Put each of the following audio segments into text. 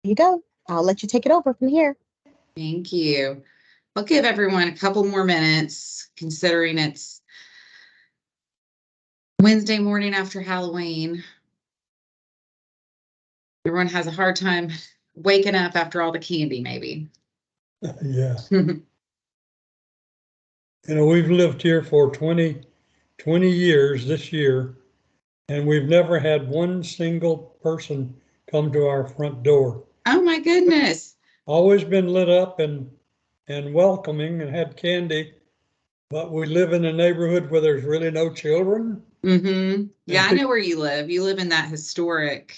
you go. I'll let you take it over from here. Thank you. I'll give everyone a couple more minutes, considering it's Wednesday morning after Halloween. Everyone has a hard time waking up after all the candy, maybe. Yeah. We've lived here for 20 years this year, and we've never had one single person come to our front door. Oh my goodness. Always been lit up and welcoming and had candy, but we live in a neighborhood where there's really no children. Mm-hmm. Yeah, I know where you live. You live in that historic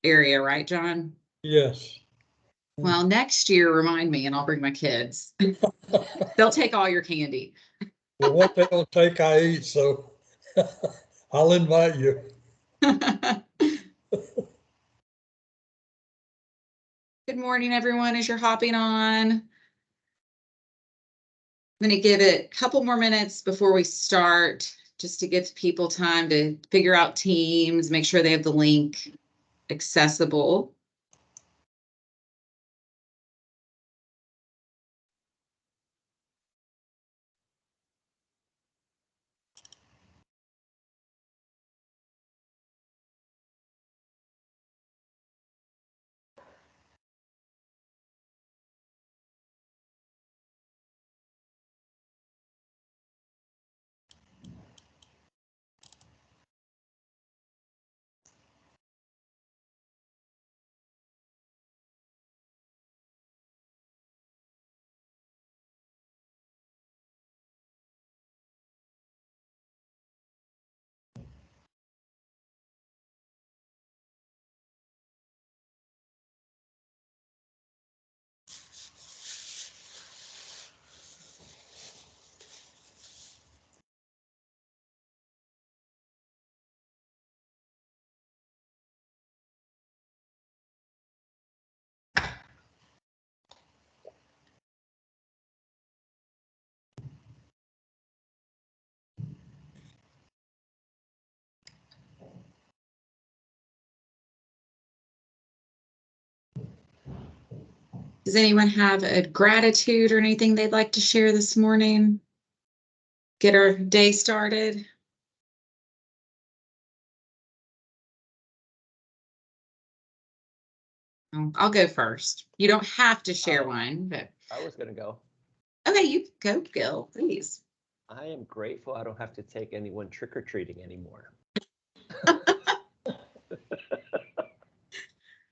area, right, John? Yes. Well, next year, remind me and I'll bring my kids. They'll take all your candy. Well, what they don't take, I eat, so I'll invite you. Good morning, everyone, as you're hopping on. I'm going to give it a couple more minutes before we start, just to give people time to figure out Teams, make sure they have the link accessible. Does anyone have a gratitude or anything they'd like to share this morning? Get our day started. I'll go first. You don't have to share one, but I was going to go. Okay, you go, Gil, please. I am grateful I don't have to take anyone trick-or-treating anymore.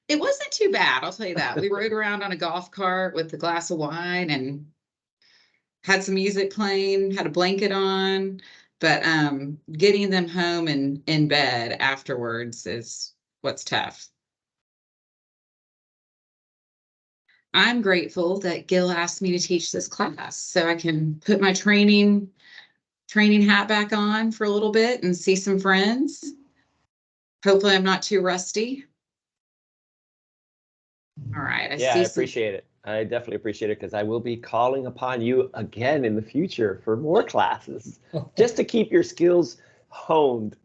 It wasn't too bad, I'll tell you that. We rode around on a golf cart with a glass of wine and had some music playing, had a blanket on, but getting them home and in bed afterwards is what's tough. I'm grateful that Gil asked me to teach this class so I can put my training hat back on for a little bit and see some friends. Hopefully I'm not too rusty. All right. I appreciate it. I definitely appreciate it, because I will be calling upon you again in the future for more classes, just to keep your skills honed.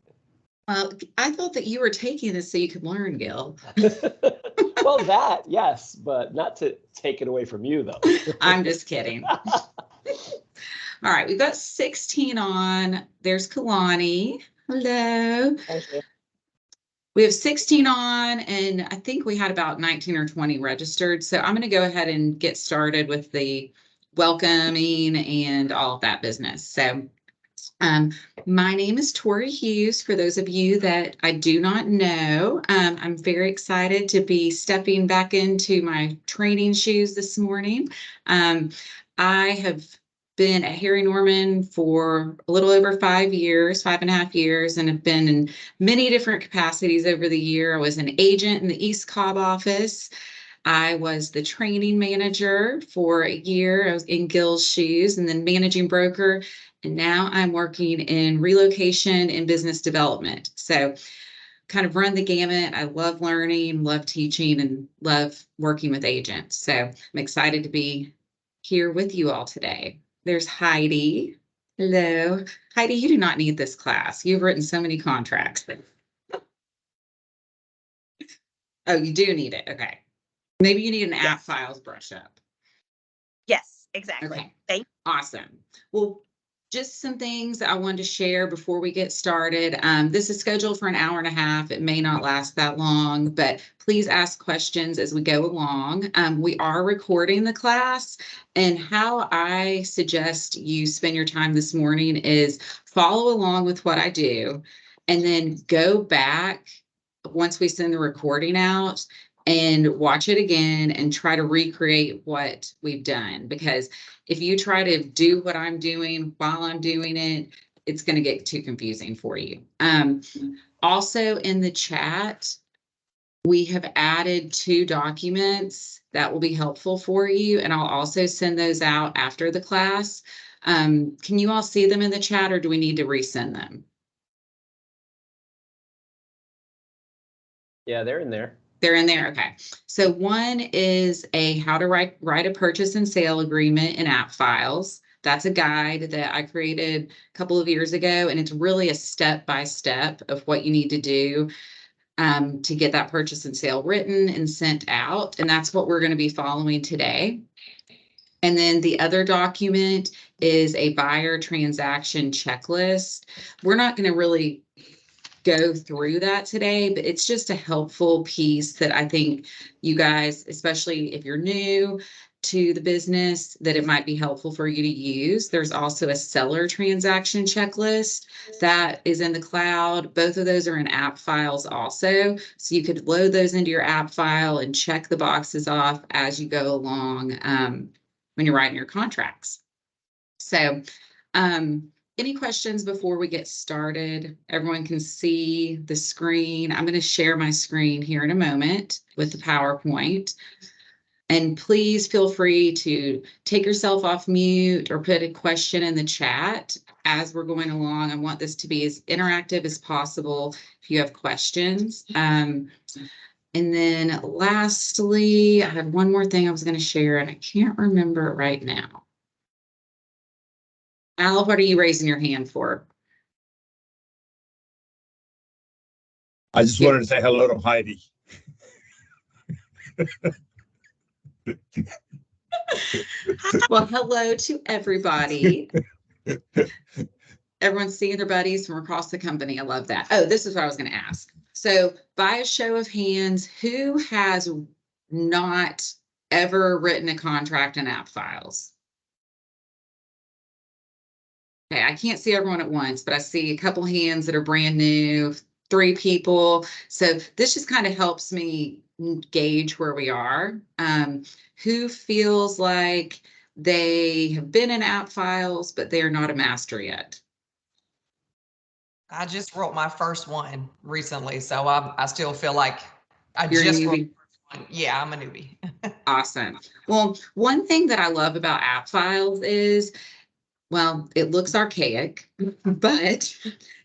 Well, I thought that you were taking this so you could learn, Gil. Well, that, yes, but not to take it away from you, though. I'm just kidding. All right, we've got 16 on. There's Kalani. Hello. We have 16 on, and I think we had about 19 or 20 registered. So I'm going to go ahead and get started with the welcoming and all of that business. So my name is Tori Hughes. For those of you that I do not know, I'm very excited to be stepping back into my training shoes this morning. I have been at Harry Norman for a little over 5 years, 5.5 years, and have been in many different capacities over the year. I was an agent in the East Cobb office. I was the training manager for a year. I was in Gil's shoes, and then managing broker. And now I'm working in relocation and business development. So kind of run the gamut. I love learning, love teaching, and love working with agents. So I'm excited to be here with you all today. There's Heidi. Hello. Heidi, you do not need this class. You've written so many contracts. Oh, you do need it. Okay. Maybe you need an Yes. Appfiles brush up. Yes, exactly. Okay. Thank Awesome. Well, just some things that I wanted to share before we get started. This is scheduled for an hour and a half. It may not last that long, but please ask questions as we go along. We are recording the class, and how I suggest you spend your time this morning is follow along with what I do, and then go back once we send the recording out and watch it again and try to recreate what we've done. Because if you try to do what I'm doing while I'm doing it, it's going to get too confusing for you. Also in the chat, we have added 2 documents that will be helpful for you, and I'll also send those out after the class. Can you all see them in the chat, or do we need to resend them? Yeah, they're in there. They're in there. Okay. So one is a how to write a purchase and sale agreement in Appfiles. That's a guide that I created a couple of years ago, and it's really a step-by-step of what you need to do to get that purchase and sale written and sent out. And that's what we're going to be following today. And then the other document is a buyer transaction checklist. We're not going to really go through that today, but it's just a helpful piece that I think you guys, especially if you're new to the business, that it might be helpful for you to use. There's also a seller transaction checklist that is in the cloud. Both of those are in Appfiles also. So you could load those into your app file and check the boxes off as you go along when you're writing your contracts. So, any questions before we get started? Everyone can see the screen. I'm going to share my screen here in a moment with the PowerPoint. And please feel free to take yourself off mute or put a question in the chat as we're going along. I want this to be as interactive as possible if you have questions. And then lastly, I had one more thing I was going to share, and I can't remember it right now. Al, what are you raising your hand for? I just wanted to say hello to Heidi. Well, hello to everybody. Everyone's seeing their buddies from across the company. I love that. Oh, this is what I was going to ask. So by a show of hands, who has not ever written a contract in Appfiles? Okay, I can't see everyone at once, but I see a couple hands that are brand new, 3 people. So this just kind of helps me gauge where we are. Who feels like they have been in Appfiles, but they are not a master yet? I just wrote my first one recently, so I still feel like You're a just wrote newbie? one. Yeah, I'm a newbie. Awesome. Well, one thing that I love about Appfiles is, well, it looks archaic, but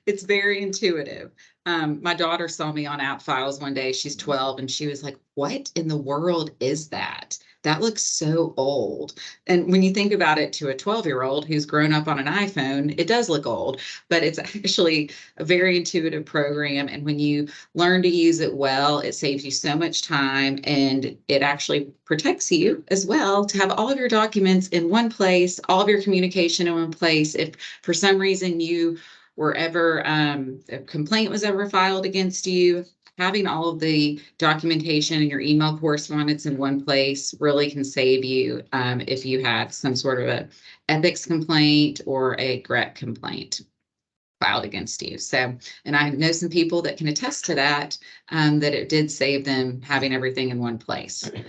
it's very intuitive. My daughter saw me on Appfiles one day. She's 12, and she was like, "What in the world is that? That looks so old." And when you think about it, to a 12-year-old who's grown up on an iPhone, it does look old, but it's actually a very intuitive program. And when you learn to use it well, it saves you so much time, and it actually protects you as well to have all of your documents in one place, all of your communication in one place. If for some reason you were ever, a complaint was ever filed against you, having all of the documentation and your email correspondence in one place really can save you if you had some sort of a ethics complaint or a GRET complaint filed against you. So, and I know some people that can attest to that, that it did save them having everything in one place. Let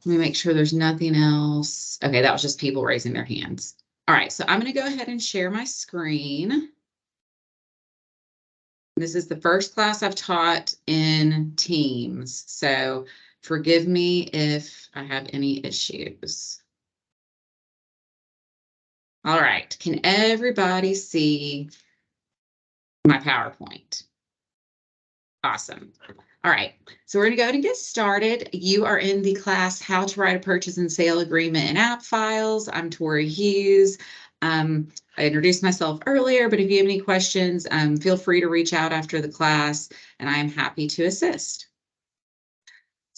me make sure there's nothing else. Okay, that was just people raising their hands. All right, so I'm going to go ahead and share my screen. This is the first class I've taught in Teams, so forgive me if I have any issues. All right, can everybody see my PowerPoint? Awesome. All right, so we're going to go ahead and get started. You are in the class, How to Write a Purchase and Sale Agreement in Appfiles. I'm Tori Hughes. I introduced myself earlier, but if you have any questions, feel free to reach out after the class, and I am happy to assist.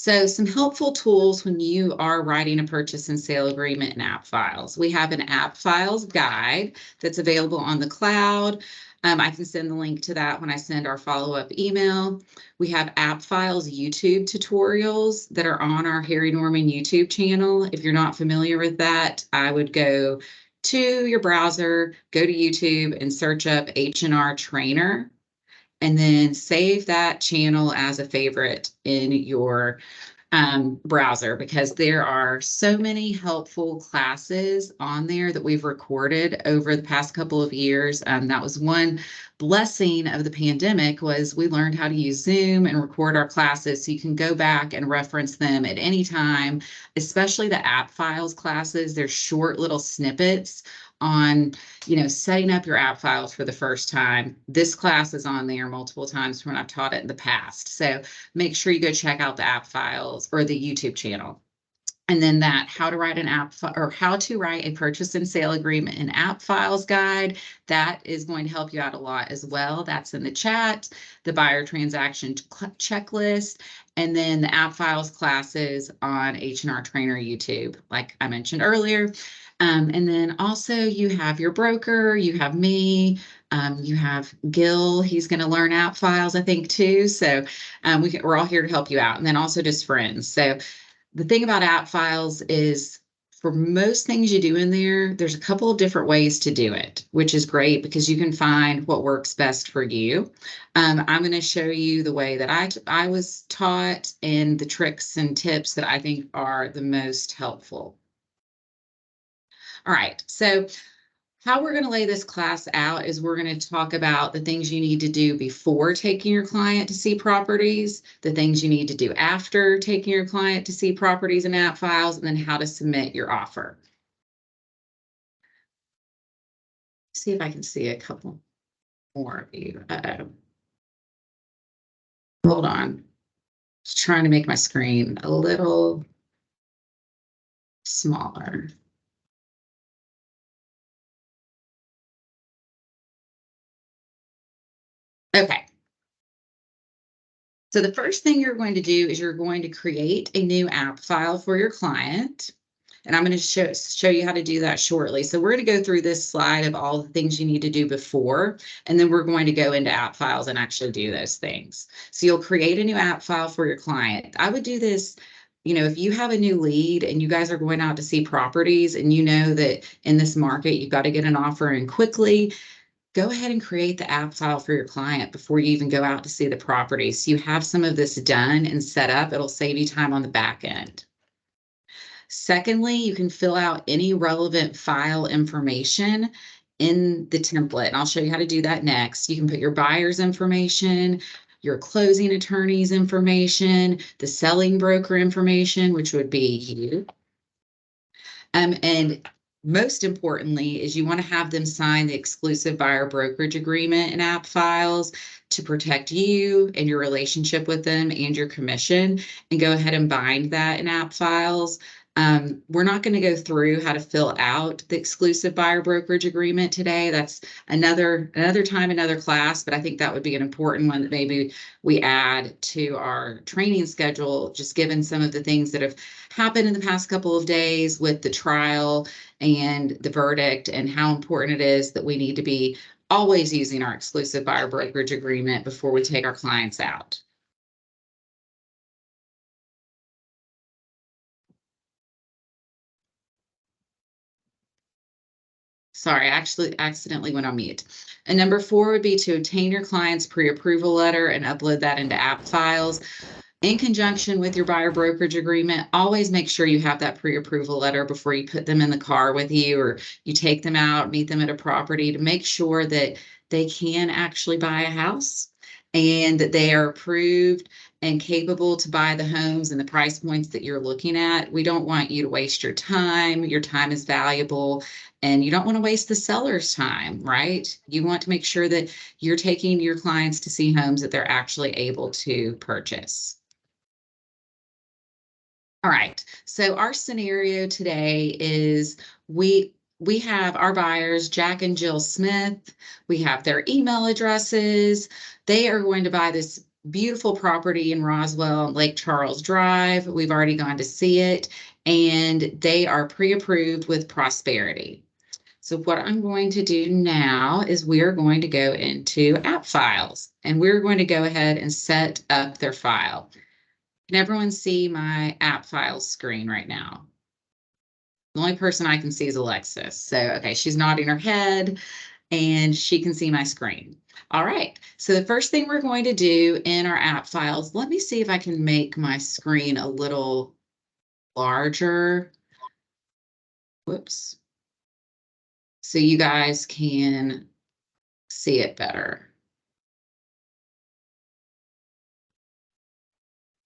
So some helpful tools when you are writing a purchase and sale agreement in Appfiles. We have an Appfiles guide that's available on the cloud. I can send the link to that when I send our follow-up email. We have Appfiles YouTube tutorials that are on our Harry Norman YouTube channel. If you're not familiar with that, I would go to your browser, go to YouTube and search up H&R Trainer, and then save that channel as a favorite in your browser, because there are so many helpful classes on there that we've recorded over the past couple of years. That was one blessing of the pandemic, was we learned how to use Zoom and record our classes, so you can go back and reference them at any time, especially the Appfiles classes. They're short little snippets on, setting up your Appfiles for the first time. This class is on there multiple times when I've taught it in the past. So make sure you go check out the Appfiles or the YouTube channel. And then that how to write a purchase and sale agreement in Appfiles guide, that is going to help you out a lot as well. That's in the chat, the buyer transaction checklist, and then the Appfiles classes on H&R Trainer YouTube, like I mentioned earlier. And then also you have your broker, you have me, you have Gil, he's going to learn Appfiles, I think, too. So we're all here to help you out. And then also just friends. So the thing about Appfiles is, for most things you do in there, there's a couple of different ways to do it, which is great because you can find what works best for you. I'm going to show you the way that I was taught and the tricks and tips that I think are the most helpful. All right, so how we're going to lay this class out is we're going to talk about the things you need to do before taking your client to see properties, the things you need to do after taking your client to see properties in Appfiles, and then how to submit your offer. See if I can see a couple more of you. Hold on. Just trying to make my screen a little smaller. Okay. So the first thing you're going to do is you're going to create a new Appfile for your client. And I'm going to show you how to do that shortly. So we're going to go through this slide of all the things you need to do before, and then we're going to go into Appfiles and actually do those things. So you'll create a new Appfile for your client. I would do this, if you have a new lead and you guys are going out to see properties and you know that in this market, you've got to get an offer in quickly, go ahead and create the Appfile for your client before you even go out to see the property. So you have some of this done and set up. It'll save you time on the back end. Secondly, you can fill out any relevant file information in the template. And I'll show you how to do that next. You can put your buyer's information, your closing attorney's information, the selling broker information, which would be you. And most importantly is you want to have them sign the exclusive buyer brokerage agreement in Appfiles to protect you and your relationship with them and your commission, and go ahead and bind that in Appfiles. We're not going to go through how to fill out the exclusive buyer brokerage agreement today. That's another time, another class, but I think that would be an important one that maybe we add to our training schedule, just given some of the things that have happened in the past couple of days with the trial and the verdict, and how important it is that we need to be always using our exclusive buyer brokerage agreement before we take our clients out. Sorry, I actually accidentally went on mute. And number 4 would be to obtain your client's pre-approval letter and upload that into Appfiles. In conjunction with your buyer brokerage agreement, always make sure you have that pre-approval letter before you put them in the car with you, or you take them out, meet them at a property, to make sure that they can actually buy a house and that they are approved and capable to buy the homes and the price points that you're looking at. We don't want you to waste your time. Your time is valuable, and you don't want to waste the seller's time, right? You want to make sure that you're taking your clients to see homes that they're actually able to purchase. All right, so our scenario today is we have our buyers, Jack and Jill Smith. We have their email addresses. They are going to buy this beautiful property in Roswell, Lake Charles Drive. We've already gone to see it, and they are pre-approved with Prosperity. So what I'm going to do now is we're going to go into Appfiles, and we're going to go ahead and set up their file. Can everyone see my Appfiles screen right now? The only person I can see is Alexis. So, okay, she's nodding her head and she can see my screen. All right, so the first thing we're going to do in our Appfiles, let me see if I can make my screen a little larger. Whoops. So you guys can see it better.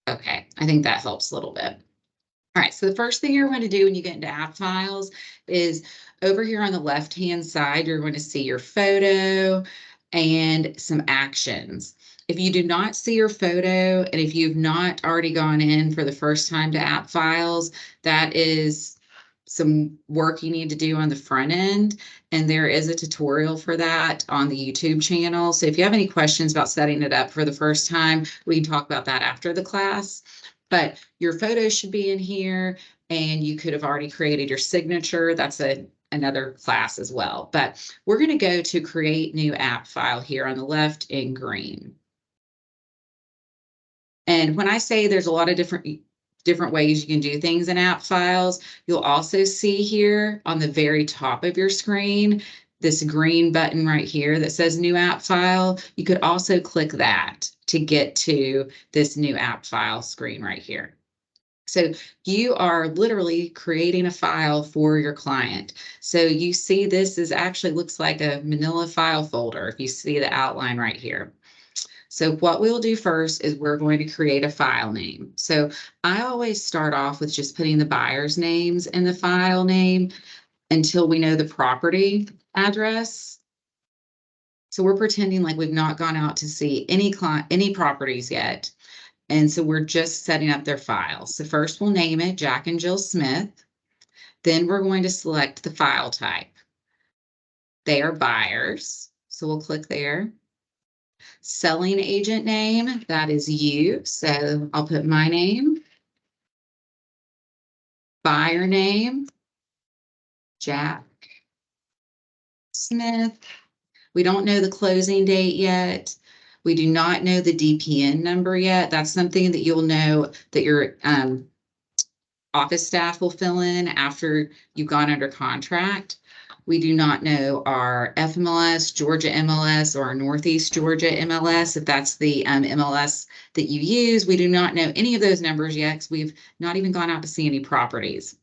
Okay, I think that helps a little bit. All right, so the first thing you're going to do when you get into Appfiles is over here on the left-hand side, you're going to see your photo and some actions. If you do not see your photo, and if you've not already gone in for the first time to Appfiles, that is some work you need to do on the front end. And there is a tutorial for that on the YouTube channel. So if you have any questions about setting it up for the first time, we can talk about that after the class. But your photos should be in here, and you could have already created your signature. That's another class as well. But we're going to go to create new app file here on the left in green. And when I say there's a lot of different ways you can do things in Appfiles, you'll also see here on the very top of your screen, this green button right here that says new app file. You could also click that to get to this new app file screen right here. So you are literally creating a file for your client. So you see this is actually looks like a manila file folder if you see the outline right here. So what we'll do first is we're going to create a file name. So I always start off with just putting the buyer's names in the file name until we know the property address. So we're pretending like we've not gone out to see any properties yet. And so we're just setting up their file. So first we'll name it Jack and Jill Smith. Then we're going to select the file type. They are buyers. So we'll click there. Selling agent name, that is you. So I'll put my name. Buyer name, Jack Smith. We don't know the closing date yet. We do not know the DPN number yet. That's something that you'll know that your office staff will fill in after you've gone under contract. We do not know our FMLS, Georgia MLS, or our Northeast Georgia MLS, if that's the MLS that you use. We do not know any of those numbers yet because we've not even gone out to see any properties.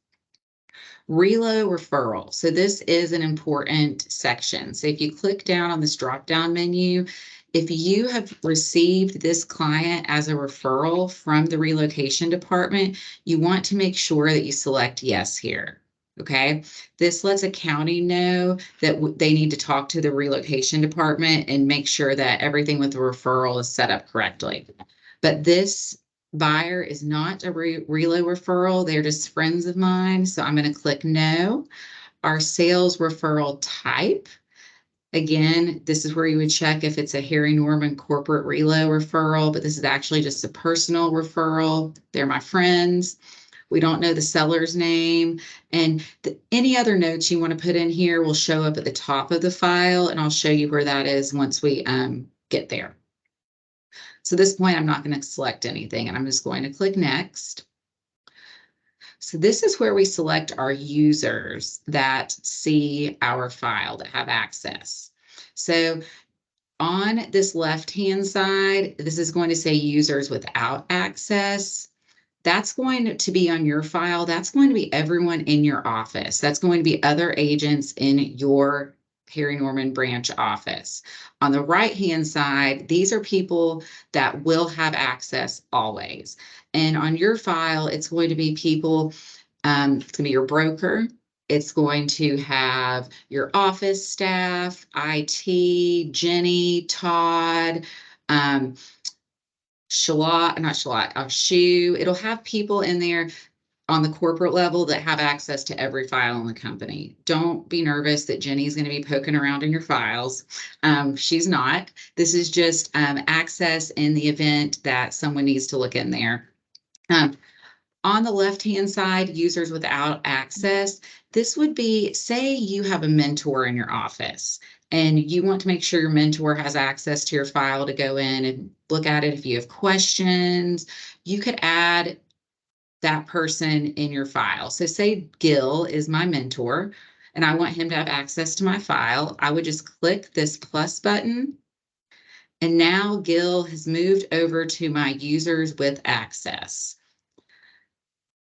Relo referral. So this is an important section. So if you click down on this drop-down menu, if you have received this client as a referral from the relocation department, you want to make sure that you select yes here. Okay, this lets accounting know that they need to talk to the relocation department and make sure that everything with the referral is set up correctly. But this buyer is not a relo referral. They're just friends of mine. So I'm going to click no. Our sales referral type. Again, this is where you would check if it's a Harry Norman corporate relo referral, but this is actually just a personal referral. They're my friends. We don't know the seller's name, and any other notes you want to put in here will show up at the top of the file, and I'll show you where that is once we get there. So at this point, I'm not going to select anything, and I'm just going to click next. So this is where we select our users that see our file, that have access. So on this left-hand side, this is going to say users without access. That's going to be on your file. That's going to be everyone in your office. That's going to be other agents in your Harry Norman branch office. On the right-hand side, these are people that will have access always. And on your file, it's going to be people, it's going to be your broker. It's going to have your office staff, IT, Jenny, Todd, Shalot, not Shalot, Shu. It'll have people in there on the corporate level that have access to every file in the company. Don't be nervous that Jenny's going to be poking around in your files. She's not. This is just access in the event that someone needs to look in there. On the left-hand side, users without access, this would be, say you have a mentor in your office and you want to make sure your mentor has access to your file to go in and look at it. If you have questions, you could add that person in your file. So say Gil is my mentor and I want him to have access to my file. I would just click this plus button. And now Gil has moved over to my users with access.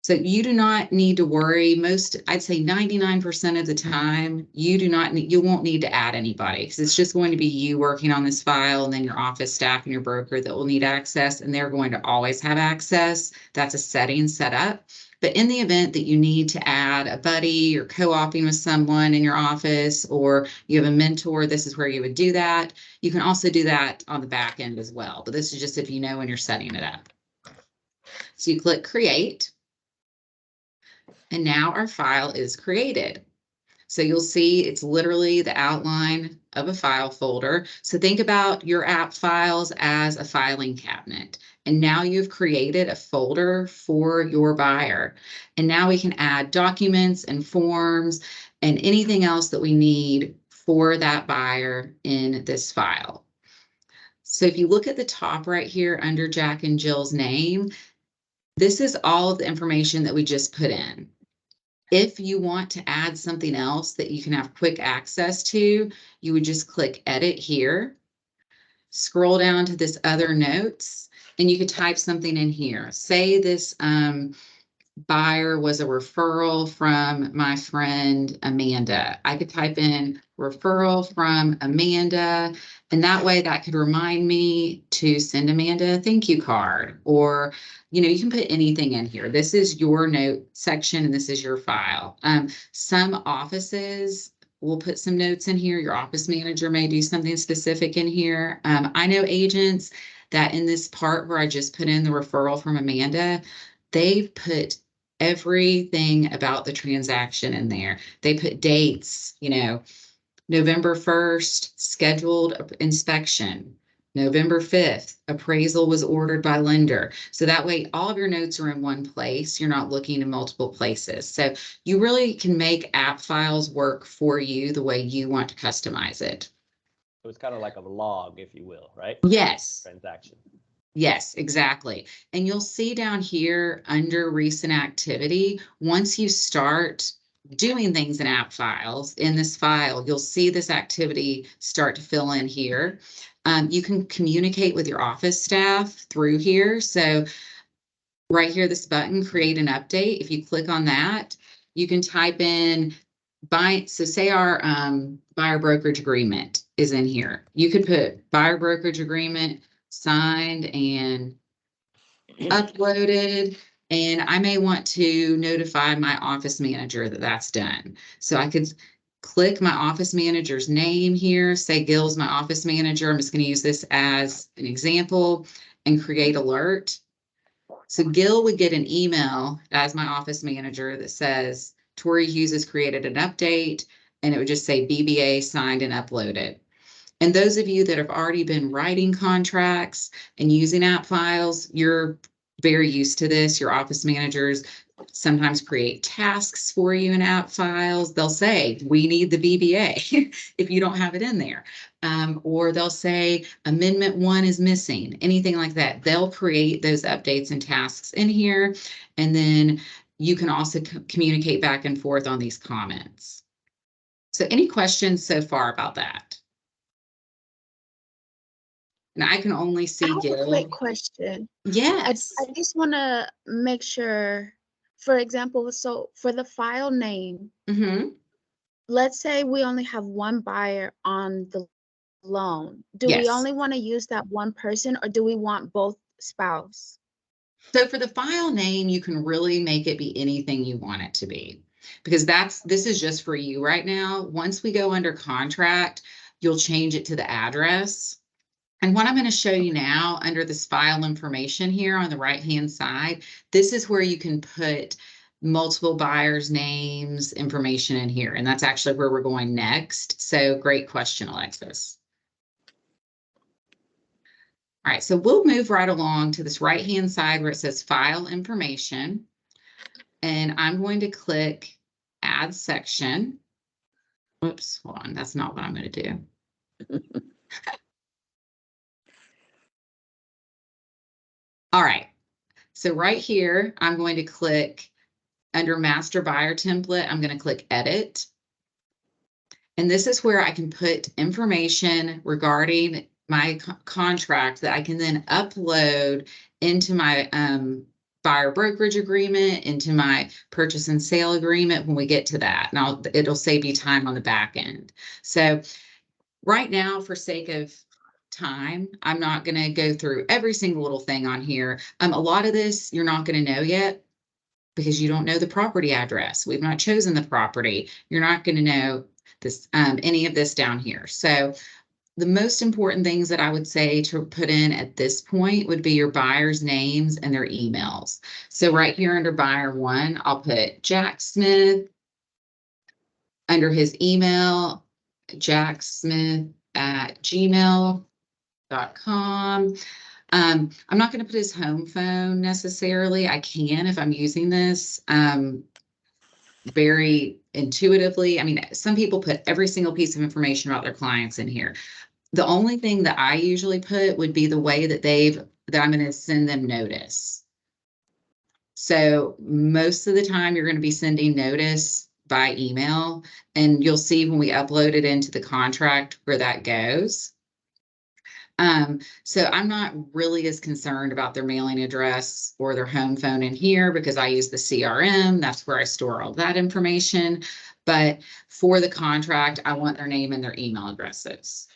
So you do not need to worry. I'd say 99% of the time, you won't need to add anybody because it's just going to be you working on this file and then your office staff and your broker that will need access, and they're going to always have access. That's a setting set up. But in the event that you need to add a buddy or co-oping with someone in your office, or you have a mentor, this is where you would do that. You can also do that on the back end as well. But this is just if you know when you're setting it up. So you click create. And now our file is created. So you'll see it's literally the outline of a file folder. So think about your app files as a filing cabinet. And now you've created a folder for your buyer. And now we can add documents and forms and anything else that we need for that buyer in this file. So if you look at the top right here under Jack and Jill's name, this is all of the information that we just put in. If you want to add something else that you can have quick access to, you would just click edit here, scroll down to this other notes, and you could type something in here. Say this buyer was a referral from my friend Amanda. I could type in referral from Amanda, and that way that could remind me to send Amanda a thank you card. Or, you know, you can put anything in here. This is your note section and this is your file. Some offices will put some notes in here. Your office manager may do something specific in here. I know agents that in this part where I just put in the referral from Amanda, they've put everything about the transaction in there. They put dates, you know, November 1st, scheduled inspection. November 5th, appraisal was ordered by lender. So that way all of your notes are in one place. You're not looking in multiple places. So you really can make app files work for you the way you want to customize it. So it's kind of like a log, if you will, right? Yes. Transaction. Yes, exactly. And you'll see down here under recent activity, once you start doing things in app files, in this file, you'll see this activity start to fill in here. You can communicate with your office staff through here. So right here, this button, create an update. If you click on that, you can type in so say our buyer brokerage agreement is in here. You could put buyer brokerage agreement signed and uploaded, and I may want to notify my office manager that that's done. So I could click my office manager's name here, say Gil's my office manager. I'm just going to use this as an example and create alert. So Gil would get an email as my office manager that says Tori Hughes has created an update, and it would just say BBA signed and uploaded. And those of you that have already been writing contracts and using app files, you're very used to this. Your office managers sometimes create tasks for you in app files. They'll say, we need the BBA if you don't have it in there. Or they'll say amendment 1 is missing, anything like that. They'll create those updates and tasks in here. And then you can also communicate back and forth on these comments. So any questions so far about that? And I can only see I have Gil. a quick question. Yes. I just want to make sure, for example, so for the file name, let's say we only have one buyer on the loan. Do we Yes. only want to use that one person, or do we want both spouse? So for the file name, you can really make it be anything you want it to be, because this is just for you right now. Once we go under contract, you'll change it to the address. And what I'm going to show you now under this file information here on the right-hand side, this is where you can put multiple buyers' names, information in here. And that's actually where we're going next. So great question, Alexis. All right, so we'll move right along to this right-hand side where it says File Information. And I'm going to click Add Section. Whoops, hold on, that's not what I'm going to do. All right, so right here, I'm going to click under Master Buyer Template, I'm going to click Edit. And this is where I can put information regarding my contract that I can then upload into my buyer brokerage agreement, into my purchase and sale agreement when we get to that. And it'll save you time on the back end. So right now, for sake of time, I'm not going to go through every single little thing on here. A lot of this you're not going to know yet because you don't know the property address. We've not chosen the property. You're not going to know this any of this down here. So the most important things that I would say to put in at this point would be your buyers' names and their emails. So right here under buyer 1, I'll put Jack Smith. Under his email, jacksmith@gmail.com. I'm not going to put his home phone necessarily. I can if I'm using this very intuitively. I mean, some people put every single piece of information about their clients in here. The only thing that I usually put would be the way that I'm going to send them notice. So most of the time you're going to be sending notice by email, and you'll see when we upload it into the contract where that goes. So I'm not really as concerned about their mailing address or their home phone in here because I use the CRM. That's where I store all that information. But for the contract, I want their name and their email addresses.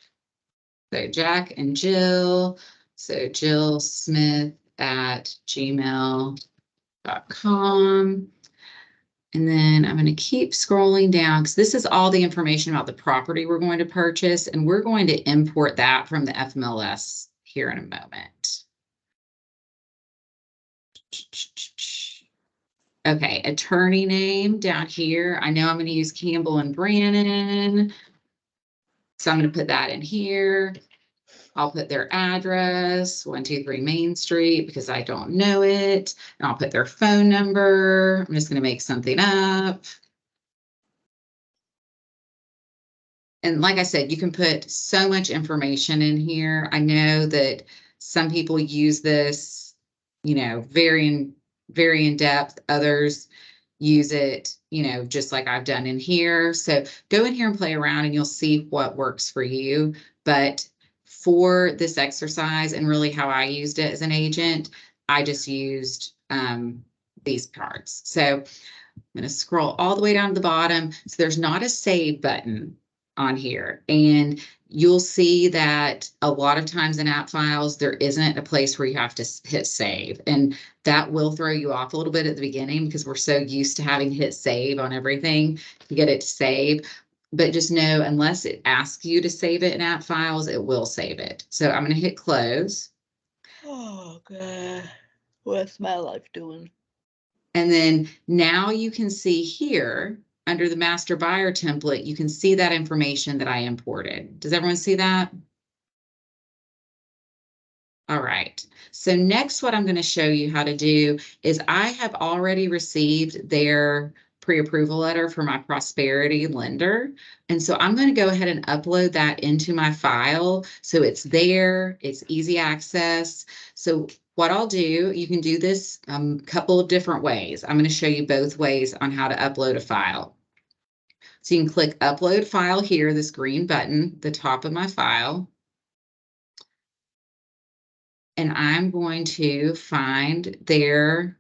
So Jack and Jill. So Jill Smith at gmail.com. And then I'm going to keep scrolling down because this is all the information about the property we're going to purchase, and we're going to import that from the FMLS here in a moment. Okay, attorney name down here. I know I'm going to use Campbell and Brannon, so I'm going to put that in here. I'll put their address, 123 Main Street, because I don't know it. And I'll put their phone number. I'm just going to make something up. And like I said, you can put so much information in here. I know that some people use this, you know, very in depth. Others use it, you know, just like I've done in here. So go in here and play around and you'll see what works for you. But for this exercise and really how I used it as an agent, I just used these parts. So I'm going to scroll all the way down to the bottom. So there's not a save button on here. And you'll see that a lot of times in Appfiles, there isn't a place where you have to hit save. And that will throw you off a little bit at the beginning because we're so used to having hit save on everything to get it to save. But just know, unless it asks you to save it in Appfiles, it will save it. So I'm going to hit close. Oh, God. What's my life doing? And then now you can see here under the master buyer template, you can see that information that I imported. Does everyone see that? All right. So next, what I'm going to show you how to do is I have already received their pre-approval letter for my Prosperity lender. And so I'm going to go ahead and upload that into my file. So it's there, it's easy access. So what I'll do, you can do this a couple of different ways. I'm going to show you both ways on how to upload a file. So you can click upload file here, this green button, the top of my file. And I'm going to find their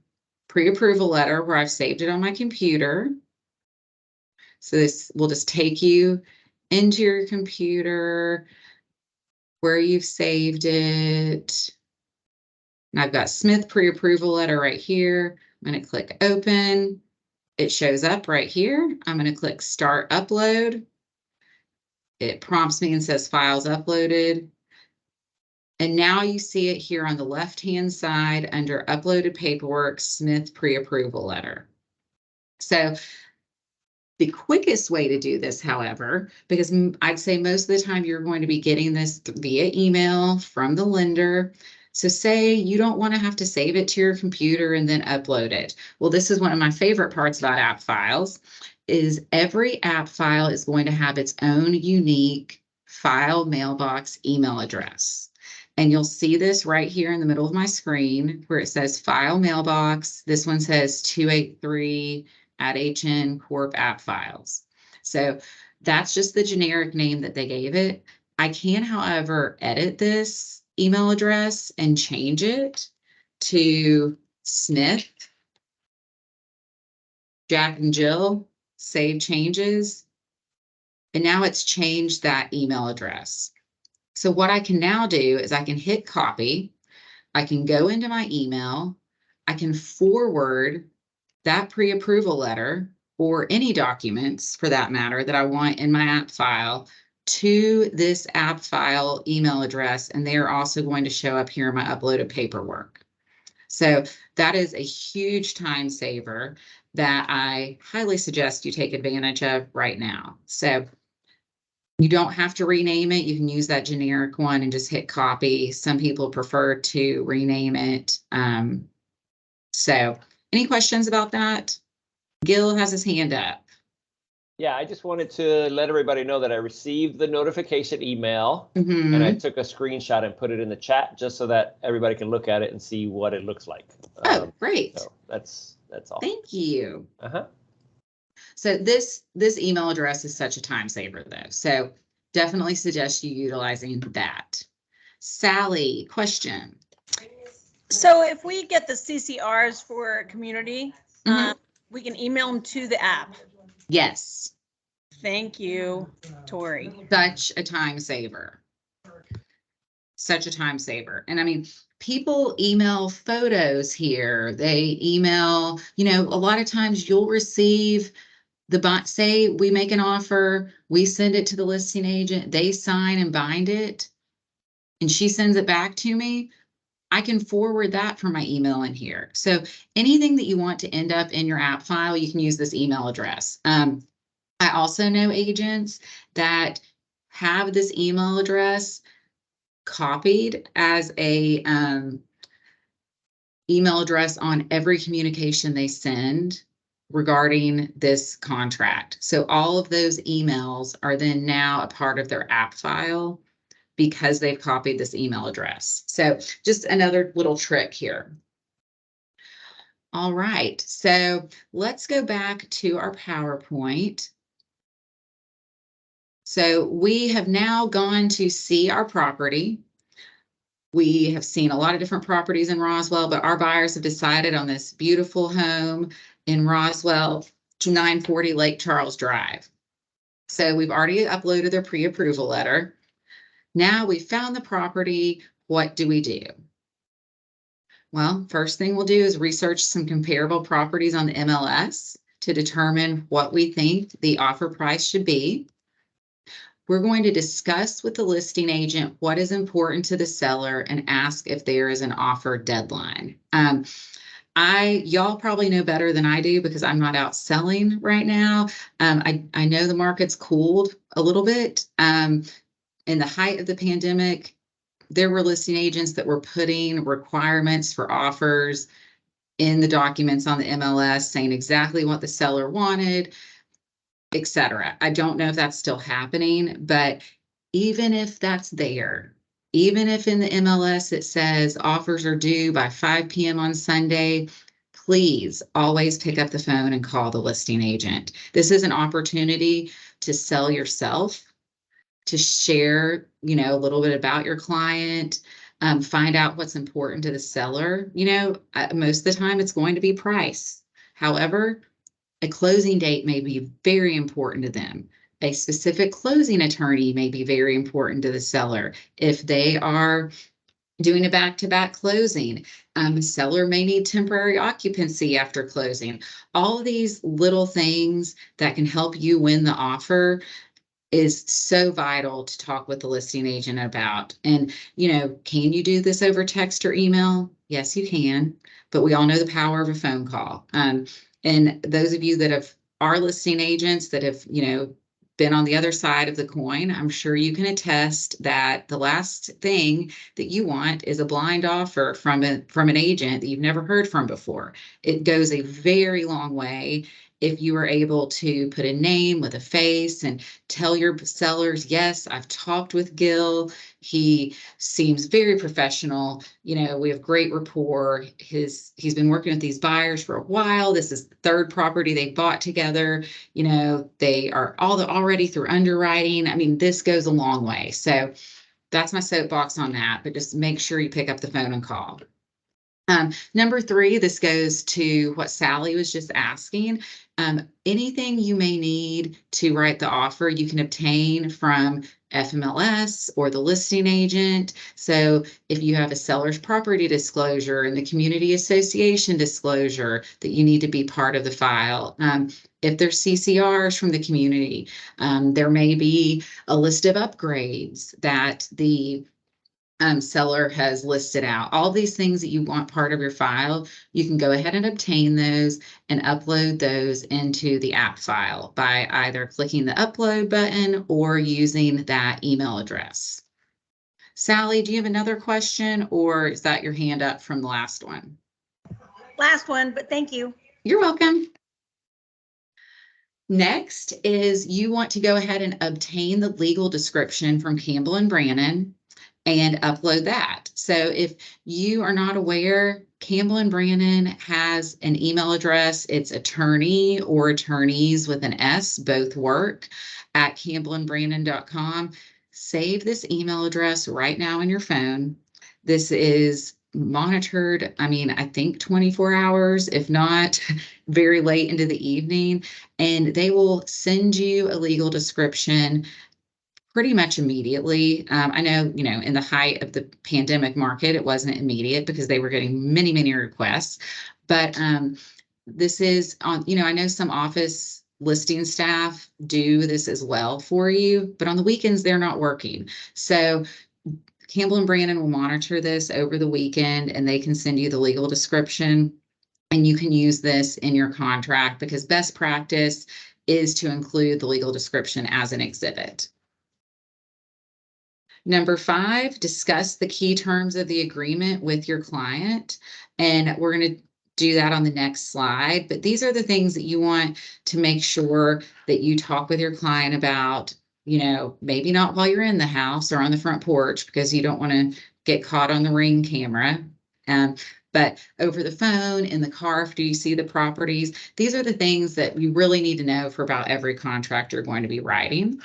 pre-approval letter where I've saved it on my computer. So this will just take you into your computer where you've saved it. And I've got Smith pre-approval letter right here. I'm going to click open. It shows up right here. I'm going to click start upload. It prompts me and says files uploaded. And now you see it here on the left-hand side under uploaded paperwork, Smith pre-approval letter. So the quickest way to do this, however, because I'd say most of the time you're going to be getting this via email from the lender. So say you don't want to have to save it to your computer and then upload it. Well, this is one of my favorite parts about Appfiles, is every app file is going to have its own unique file mailbox email address. And you'll see this right here in the middle of my screen where it says file mailbox. This one says 283 at HN Corp Appfiles. So that's just the generic name that they gave it. I can, however, edit this email address and change it to Smith, Jack and Jill, save changes. And now it's changed that email address. So what I can now do is I can hit copy. I can go into my email. I can forward that pre-approval letter or any documents for that matter that I want in my app file to this app file email address. And they're also going to show up here in my uploaded paperwork. So that is a huge time saver that I highly suggest you take advantage of right now. So you don't have to rename it. You can use that generic one and just hit copy. Some people prefer to rename it. So any questions about that? Gil has his hand up. Yeah, I just wanted to let everybody know that I received the notification email Mhm. and I took a screenshot and put it in the chat just so that everybody can look at it and see what it looks like. Oh, great. So that's all. Thank you. Uh-huh. So this email address is such a time saver though. So definitely suggest you utilizing that. Sally, question. So if we get the CCRs for community, Mhm. we can email them to the app. Yes, Thank you, Tori. such a time saver. Such a time saver. And I mean, people email photos here. They email, a lot of times you'll receive say we make an offer, we send it to the listing agent, they sign and bind it, and she sends it back to me. I can forward that from my email in here. So anything that you want to end up in your app file, you can use this email address. I also know agents that have this email address copied as a email address on every communication they send regarding this contract. So all of those emails are then now a part of their app file because they've copied this email address. So just another little trick here. All right, so let's go back to our PowerPoint. So we have now gone to see our property. We have seen a lot of different properties in Roswell, but our buyers have decided on this beautiful home in Roswell, 940 Lake Charles Drive. So we've already uploaded their pre-approval letter. Now we found the property. What do we do? Well, first thing we'll do is research some comparable properties on the MLS to determine what we think the offer price should be. We're going to discuss with the listing agent what is important to the seller and ask if there is an offer deadline. Y'all probably know better than I do because I'm not out selling right now. I know the market's cooled a little bit. In the height of the pandemic, there were listing agents that were putting requirements for offers in the documents on the MLS saying exactly what the seller wanted, etc. I don't know if that's still happening, but even if that's there, even if in the MLS it says offers are due by 5 p.m. on Sunday, please always pick up the phone and call the listing agent. This is an opportunity to sell yourself, to share, a little bit about your client, find out what's important to the seller. Most of the time it's going to be price. However, a closing date may be very important to them. A specific closing attorney may be very important to the seller. If they are doing a back-to-back closing, the seller may need temporary occupancy after closing. All of these little things that can help you win the offer is so vital to talk with the listing agent about. And, can you do this over text or email? Yes, you can, but we all know the power of a phone call. And those of you that are listing agents that have, been on the other side of the coin, I'm sure you can attest that the last thing that you want is a blind offer from an agent that you've never heard from before. It goes a very long way if you are able to put a name with a face and tell your sellers, yes, I've talked with Gil. He seems very professional. We have great rapport. He's been working with these buyers for a while. This is the third property they bought together. They are already through underwriting. I mean, this goes a long way. So that's my soapbox on that, but just make sure you pick up the phone and call. Number 3, this goes to what Sally was just asking. Anything you may need to write the offer, you can obtain from FMLS or the listing agent. So if you have a seller's property disclosure and the community association disclosure that you need to be part of the file, if there's CCRs from the community, there may be a list of upgrades that the seller has listed out. All these things that you want part of your file, you can go ahead and obtain those and upload those into the app file by either clicking the upload button or using that email address. Sally, do you have another question, or is that your hand up from the last one? Last one, but thank you. You're welcome. Next is you want to go ahead and obtain the legal description from Campbell and Brannon and upload that. So if you are not aware, Campbell and Brannon has an email address. It's attorney or attorneys with an S, both work, at campbellandbrannon.com. Save this email address right now on your phone. This is monitored, I think 24 hours, if not very late into the evening, and they will send you a legal description pretty much immediately. I know, in the height of the pandemic market, it wasn't immediate because they were getting many, many requests. But this is on, I know some office listing staff do this as well for you, but on the weekends, they're not working. So Campbell and Brannon will monitor this over the weekend, and they can send you the legal description, and you can use this in your contract because best practice is to include the legal description as an exhibit. Number 5, discuss the key terms of the agreement with your client. And we're going to do that on the next slide. But these are the things that you want to make sure that you talk with your client about, maybe not while you're in the house or on the front porch because you don't want to get caught on the Ring camera. But over the phone, in the car, after you see the properties, these are the things that you really need to know for about every contract you're going to be writing.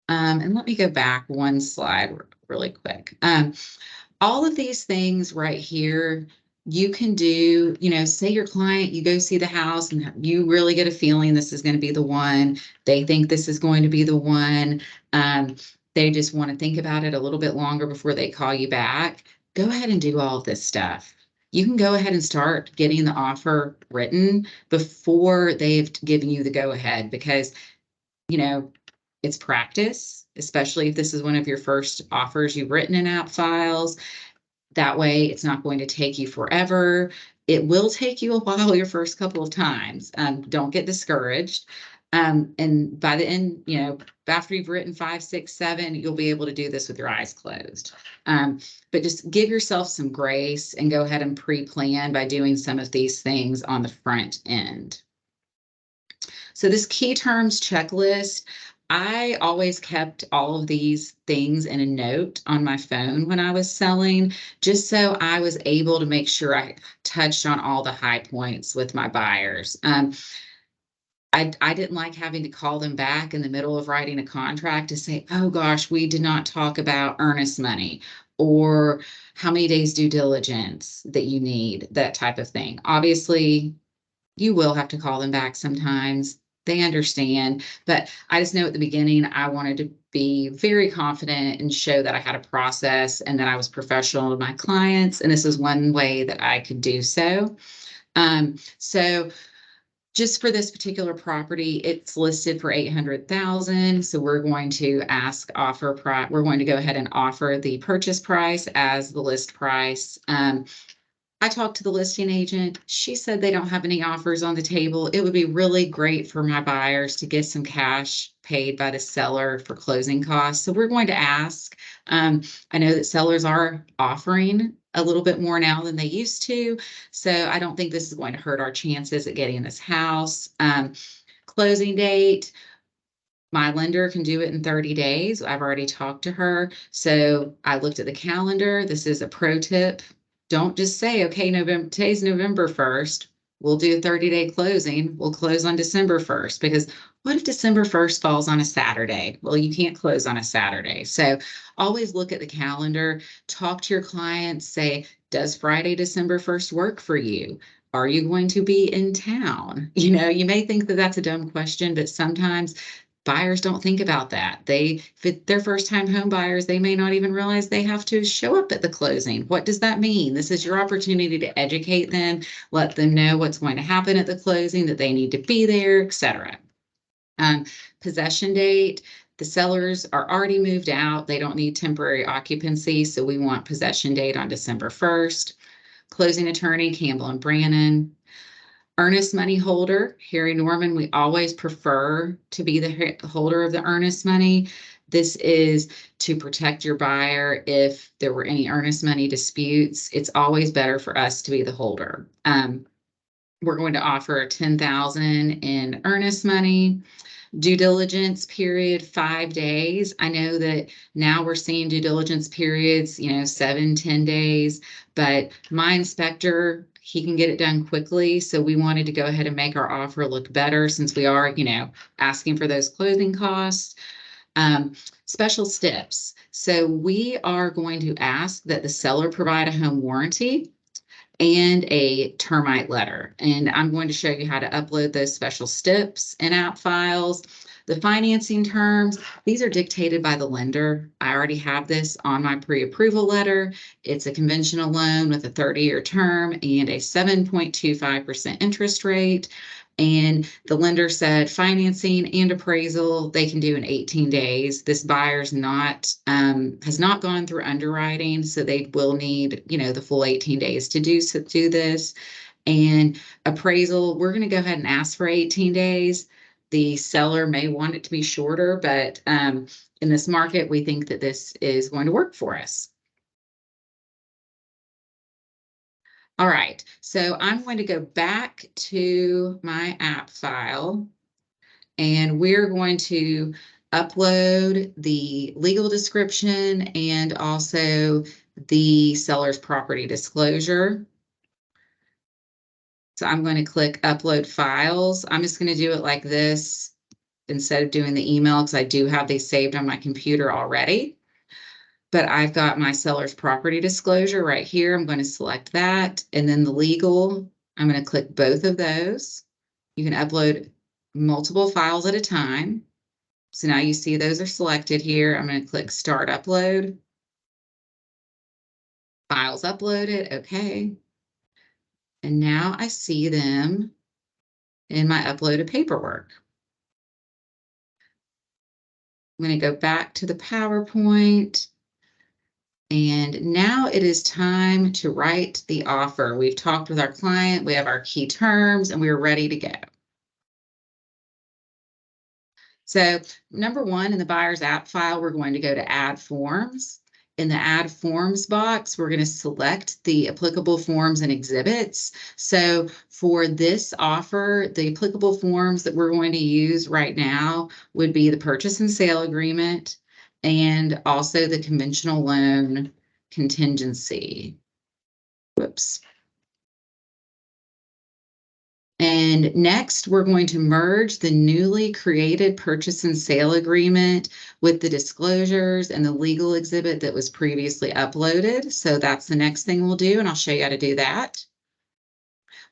And let me go back one slide really quick. All of these things right here, you can do, say your client, you go see the house and you really get a feeling this is going to be the one. They think this is going to be the one. They just want to think about it a little bit longer before they call you back. Go ahead and do all of this stuff. You can go ahead and start getting the offer written before they've given you the go ahead because, it's practice, especially if this is one of your first offers you've written in Appfiles. That way, it's not going to take you forever. It will take you a while your first couple of times. Don't get discouraged. And by the end, after you've written 5, 6, 7, you'll be able to do this with your eyes closed. But just give yourself some grace and go ahead and pre-plan by doing some of these things on the front end. So this key terms checklist, I always kept all of these things in a note on my phone when I was selling, just so I was able to make sure I touched on all the high points with my buyers. I didn't like having to call them back in the middle of writing a contract to say, oh gosh, we did not talk about earnest money or how many days due diligence that you need, that type of thing. Obviously, you will have to call them back sometimes. They understand, but I just know at the beginning, I wanted to be very confident and show that I had a process and that I was professional with my clients. And this is one way that I could do so. So just for this particular property, it's listed for $800,000. So we're going to we're going to go ahead and offer the purchase price as the list price. I talked to the listing agent. She said they don't have any offers on the table. It would be really great for my buyers to get some cash paid by the seller for closing costs. So we're going to ask. I know that sellers are offering a little bit more now than they used to. So I don't think this is going to hurt our chances at getting this house. Closing date. My lender can do it in 30 days. I've already talked to her. So I looked at the calendar. This is a pro tip. Don't just say, okay, today's November 1st. We'll do a 30-day closing. We'll close on December 1st, because what if December 1st falls on a Saturday? Well, you can't close on a Saturday. So always look at the calendar, talk to your clients, say, does Friday, December 1st work for you? Are you going to be in town? You know, you may think that that's a dumb question, but sometimes buyers don't think about that. If they're first-time home buyers, they may not even realize they have to show up at the closing. What does that mean? This is your opportunity to educate them, let them know what's going to happen at the closing, that they need to be there, etc. Possession date. The sellers are already moved out. They don't need temporary occupancy, so we want possession date on December 1st. Closing attorney, Campbell and Brannon. Earnest money holder, Harry Norman, we always prefer to be the holder of the earnest money. This is to protect your buyer if there were any earnest money disputes. It's always better for us to be the holder. We're going to offer $10,000 in earnest money. Due diligence period, 5 days. I know that now we're seeing due diligence periods, 7-10 days, but my inspector, he can get it done quickly. So we wanted to go ahead and make our offer look better, since we are, asking for those closing costs. Special steps. So we are going to ask that the seller provide a home warranty and a termite letter. And I'm going to show you how to upload those special steps in Appfiles. The financing terms, these are dictated by the lender. I already have this on my pre-approval letter. It's a conventional loan with a 30-year term and a 7.25% interest rate. And the lender said financing and appraisal, they can do in 18 days. This buyer's has not gone through underwriting, so they will need, the full 18 days to do this. And appraisal, we're going to go ahead and ask for 18 days. The seller may want it to be shorter, but in this market, we think that this is going to work for us. All right, so I'm going to go back to my app file, and we're going to upload the legal description and also the seller's property disclosure. So I'm going to click upload files. I'm just going to do it like this instead of doing the email, because I do have these saved on my computer already. But I've got my seller's property disclosure right here. I'm going to select that. And then the legal, I'm going to click both of those. You can upload multiple files at a time. So now you see those are selected here. I'm going to click start upload. Files uploaded. Okay. And now I see them in my uploaded paperwork. I'm going to go back to the PowerPoint. And now it is time to write the offer. We've talked with our client, we have our key terms, and we're ready to go. So number one, in the buyer's app file, we're going to go to add forms. In the add forms box, we're going to select the applicable forms and exhibits. So for this offer, the applicable forms that we're going to use right now would be the purchase and sale agreement, and also the conventional loan contingency. Whoops. And next, we're going to merge the newly created purchase and sale agreement with the disclosures and the legal exhibit that was previously uploaded. So that's the next thing we'll do, and I'll show you how to do that.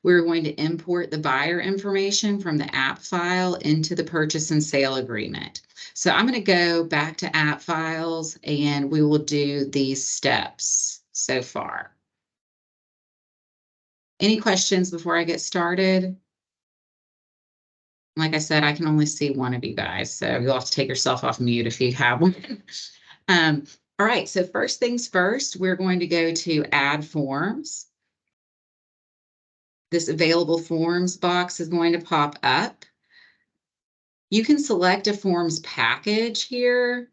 We're going to import the buyer information from the app file into the purchase and sale agreement. So I'm going to go back to Appfiles, and we will do these steps so far. Any questions before I get started? Like I said, I can only see one of you guys, so you'll have to take yourself off mute if you have one. All right, so first things first, we're going to go to add forms. this available forms box is going to pop up. You can select a forms package here.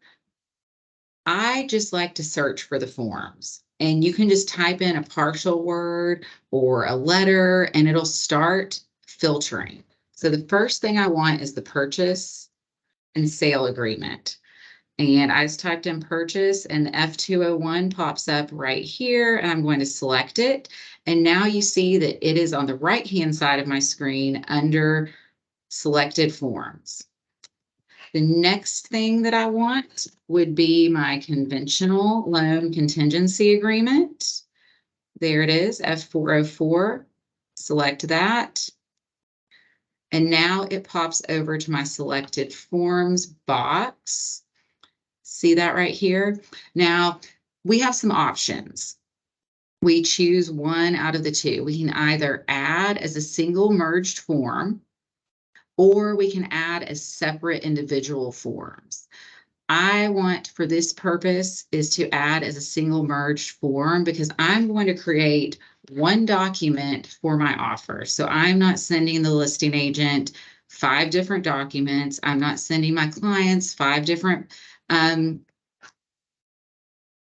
I just like to search for the forms, and you can just type in a partial word or a letter and it'll start filtering. So the first thing I want is the purchase and sale agreement. And I just typed in purchase and the F201 pops up right here, and I'm going to select it. And now you see that it is on the right-hand side of my screen under selected forms. The next thing that I want would be my conventional loan contingency agreement. There it is, F404. Select that. And now it pops over to my selected forms box. See that right here? Now we have some options. We choose one out of the two. We can either add as a single merged form, or we can add as separate individual forms. I want, for this purpose, is to add as a single merged form because I'm going to create one document for my offer. So I'm not sending the listing agent 5 different documents. I'm not sending my clients 5 different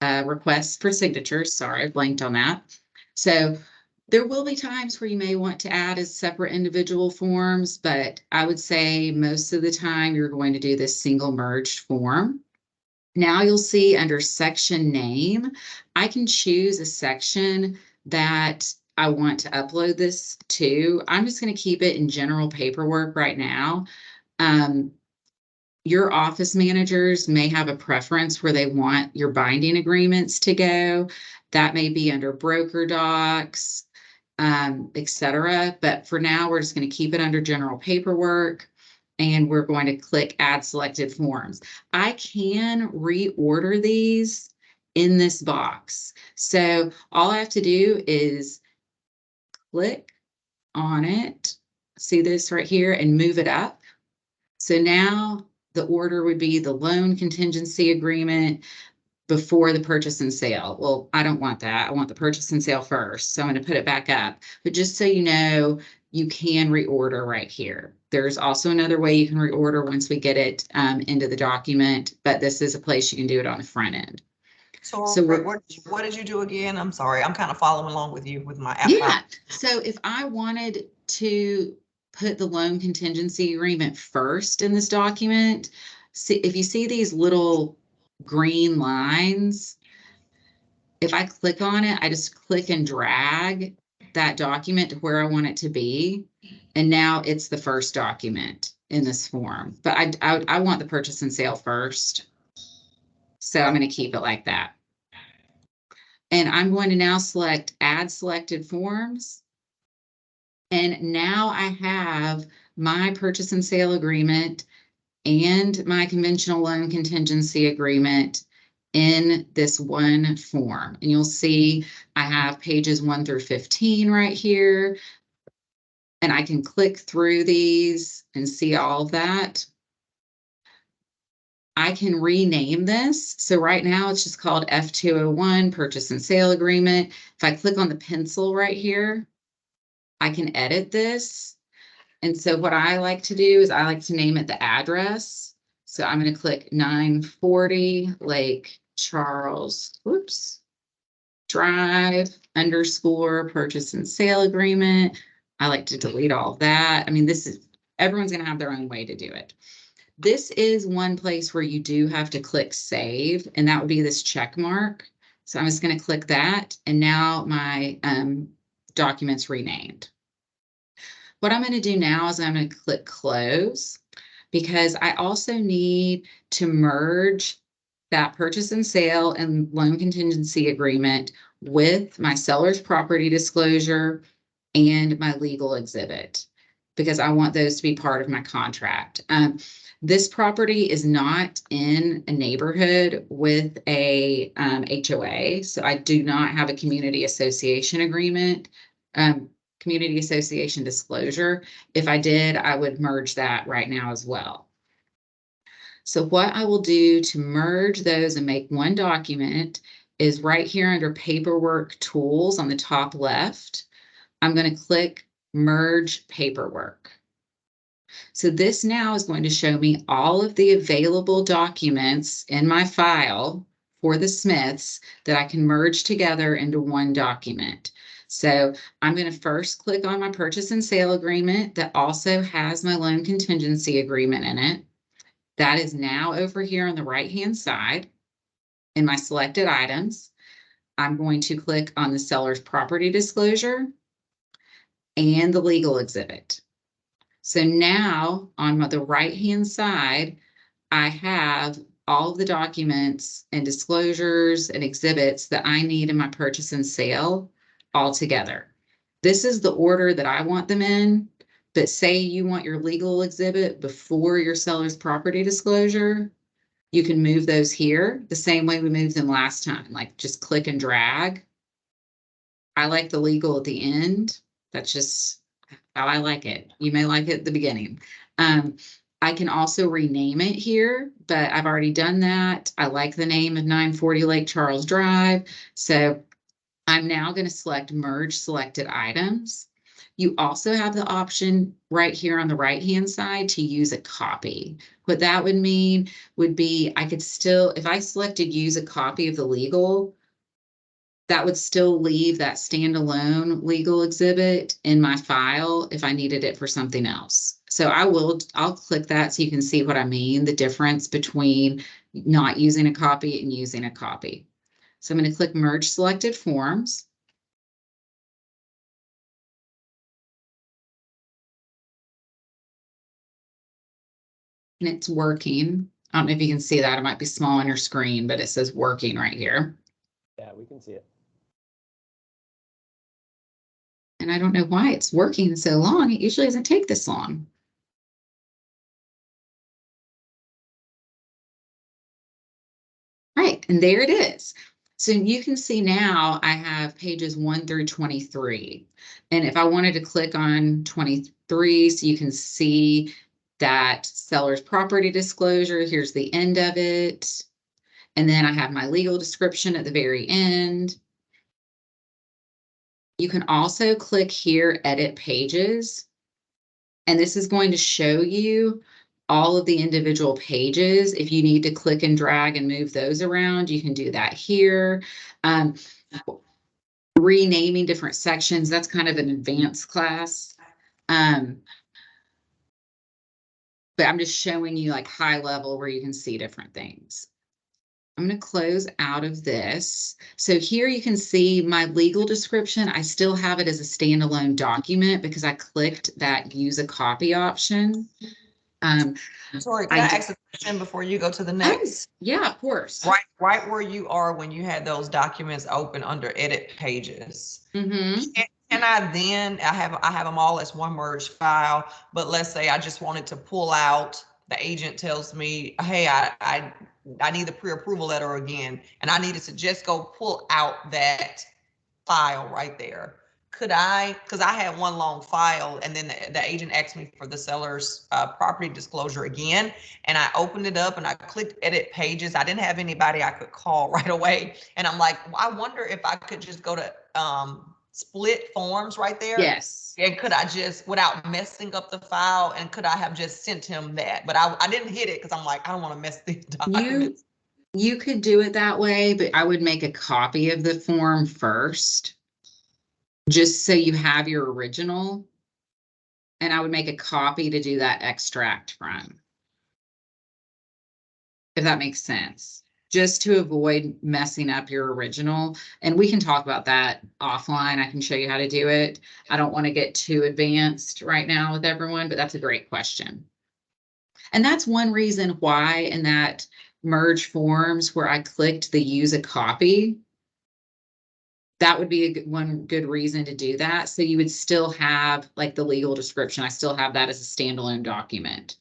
requests for signatures. Sorry, I blanked on that. So there will be times where you may want to add as separate individual forms, but I would say most of the time you're going to do this single merged form. Now you'll see under section name, I can choose a section that I want to upload this to. I'm just going to keep it in general paperwork right now. Your office managers may have a preference where they want your binding agreements to go. That may be under broker docs, etc. But for now, we're just going to keep it under general paperwork, and we're going to click add selected forms. I can reorder these in this box. So all I have to do is click on it. See this right here and move it up. So now the order would be the loan contingency agreement before the purchase and sale. Well, I don't want that. I want the purchase and sale first. So I'm going to put it back up. But just so you know, you can reorder right here. There's also another way you can reorder once we get it into the document, but this is a place you can do it on the front end. So what did you do again? I'm sorry. I'm kind of following along with you with my app. Yeah. So if I wanted to put the loan contingency agreement first in this document, see if you see these little green lines, if I click on it, I just click and drag that document to where I want it to be. And now it's the first document in this form, but I want the purchase and sale first. So I'm going to keep it like that. And I'm going to now select add selected forms. And now I have my purchase and sale agreement and my conventional loan contingency agreement in this one form. And you'll see I have pages 1 through 15 right here. And I can click through these and see all of that. I can rename this. So right now it's just called F201 purchase and sale agreement. If I click on the pencil right here, I can edit this. And so what I like to do is I like to name it the address. So I'm going to click 940 Lake Charles, Drive _ purchase and sale agreement. I like to delete all of that. I mean, everyone's going to have their own way to do it. This is one place where you do have to click save, and that would be this check mark. So I'm just going to click that, and now my document's renamed. What I'm going to do now is I'm going to click close, because I also need to merge that purchase and sale and loan contingency agreement with my seller's property disclosure and my legal exhibit, because I want those to be part of my contract. This property is not in a neighborhood with a HOA, so I do not have a community association agreement, community association disclosure. If I did, I would merge that right now as well. So what I will do to merge those and make one document is right here under paperwork tools on the top left. I'm going to click merge paperwork. So this now is going to show me all of the available documents in my file for the Smiths that I can merge together into one document. So I'm going to first click on my purchase and sale agreement that also has my loan contingency agreement in it. That is now over here on the right-hand side in my selected items. I'm going to click on the seller's property disclosure and the legal exhibit. So now on the right-hand side, I have all of the documents and disclosures and exhibits that I need in my purchase and sale all together. This is the order that I want them in, but say you want your legal exhibit before your seller's property disclosure, you can move those here the same way we moved them last time, like just click and drag. I like the legal at the end. That's just how I like it. You may like it at the beginning. I can also rename it here, but I've already done that. I like the name of 940 Lake Charles Drive. So I'm now going to select merge selected items. You also have the option right here on the right-hand side to use a copy. What that would mean would be I could still, if I selected use a copy of the legal, that would still leave that standalone legal exhibit in my file if I needed it for something else. So I'll click that so you can see what I mean, the difference between not using a copy and using a copy. So I'm going to click merge selected forms. And it's working. I don't know if you can see that. It might be small on your screen, but it says working right here. Yeah, we can see it. And I don't know why it's working so long. It usually doesn't take this long. Right, and there it is. So you can see now I have pages 1 through 23. And if I wanted to click on 23 so you can see that seller's property disclosure, here's the end of it. And then I have my legal description at the very end. You can also click here, edit pages. And this is going to show you all of the individual pages. If you need to click and drag and move those around, you can do that here. Renaming different sections, that's kind of an advanced class. But I'm just showing you like high level where you can see different things. I'm going to close out of this. So here you can see my legal description. I still have it as a standalone document because I clicked that use a copy option. Tori, can I ask a question before you go to the next? Yeah, of course. Right where you are when you had those documents open under edit pages. Mm-hmm. Can I then, I have them all as one merged file, but let's say I just wanted to pull out, the agent tells me, hey, I need the pre-approval letter again, and I needed to just go pull out that file right there. Could I, because I had one long file, and then the agent asked me for the seller's property disclosure again, and I opened it up and I clicked edit pages. I didn't have anybody I could call right away, and I'm like, I wonder if I could just go to split forms right there. Yes. And could I just, without messing up the file, and could I have just sent him that? But I didn't hit it because I'm like, I don't want to mess these documents. You could do it that way, but I would make a copy of the form first, just so you have your original. And I would make a copy to do that extract from. If that makes sense. Just to avoid messing up your original. And we can talk about that offline. I can show you how to do it. I don't want to get too advanced right now with everyone, but that's a great question. And that's one reason why in that merge forms where I clicked the use a copy, that would be one good reason to do that. So you would still have like the legal description. I still have that as a standalone document.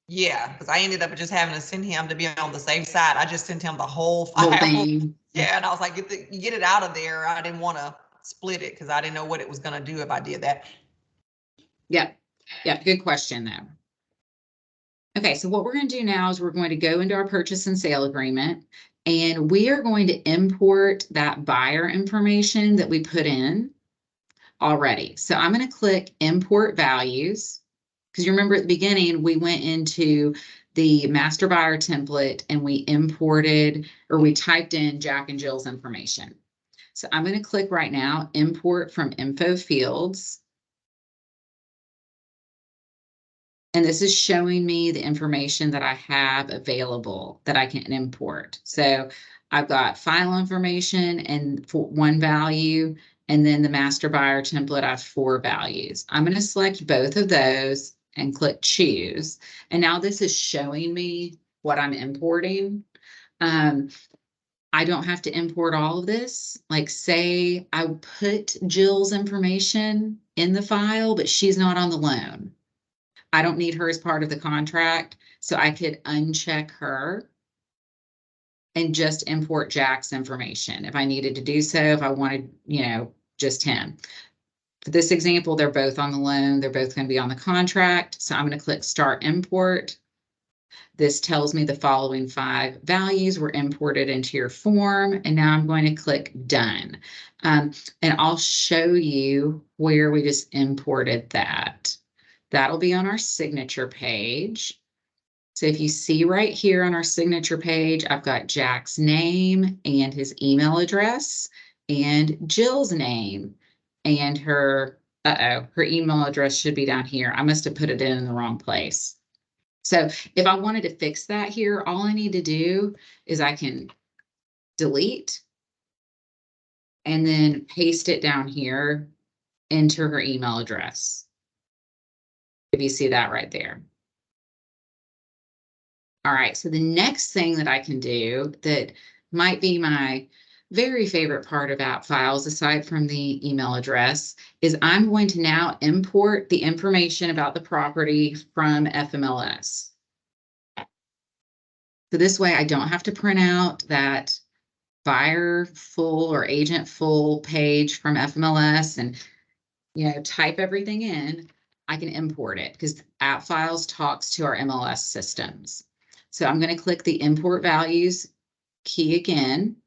Yeah, because I ended up just having to send him, to be on the safe side, I just sent him the whole file. Thing. Yeah, and I was like, get it out of there. I didn't want to split it because I didn't know what it was going to do if I did that. Yeah, good question though. Okay, so what we're going to do now is we're going to go into our purchase and sale agreement, and we are going to import that buyer information that we put in already. So I'm going to click import values, because you remember at the beginning, we went into the master buyer template and we imported, or we typed in Jack and Jill's information. So I'm going to click right now, import from info fields. And this is showing me the information that I have available that I can import. So I've got file information and for one value, and then the master buyer template, I have 4 values. I'm going to select both of those and click choose. And now this is showing me what I'm importing. I don't have to import all of this. Like say I put Jill's information in the file, but she's not on the loan. I don't need her as part of the contract, so I could uncheck her and just import Jack's information if I needed to do so, if I wanted, just him. For this example, they're both on the loan. They're both going to be on the contract. So I'm going to click Start Import. This tells me the following 5 values were imported into your form. And now I'm going to click Done. And I'll show you where we just imported that. That'll be on our signature page. So if you see right here on our signature page, I've got Jack's name and his email address and Jill's name and her email address should be down here. I must have put it in the wrong place. So if I wanted to fix that here, all I need to do is I can delete and then paste it down here into her email address. If you see that right there. All right, so the next thing that I can do that might be my very favorite part of Appfiles, aside from the email address, is I'm going to now import the information about the property from FMLS. So this way I don't have to print out that buyer full or agent full page from FMLS and type everything in. I can import it because Appfiles talks to our MLS systems. So I'm going to click the import values key again.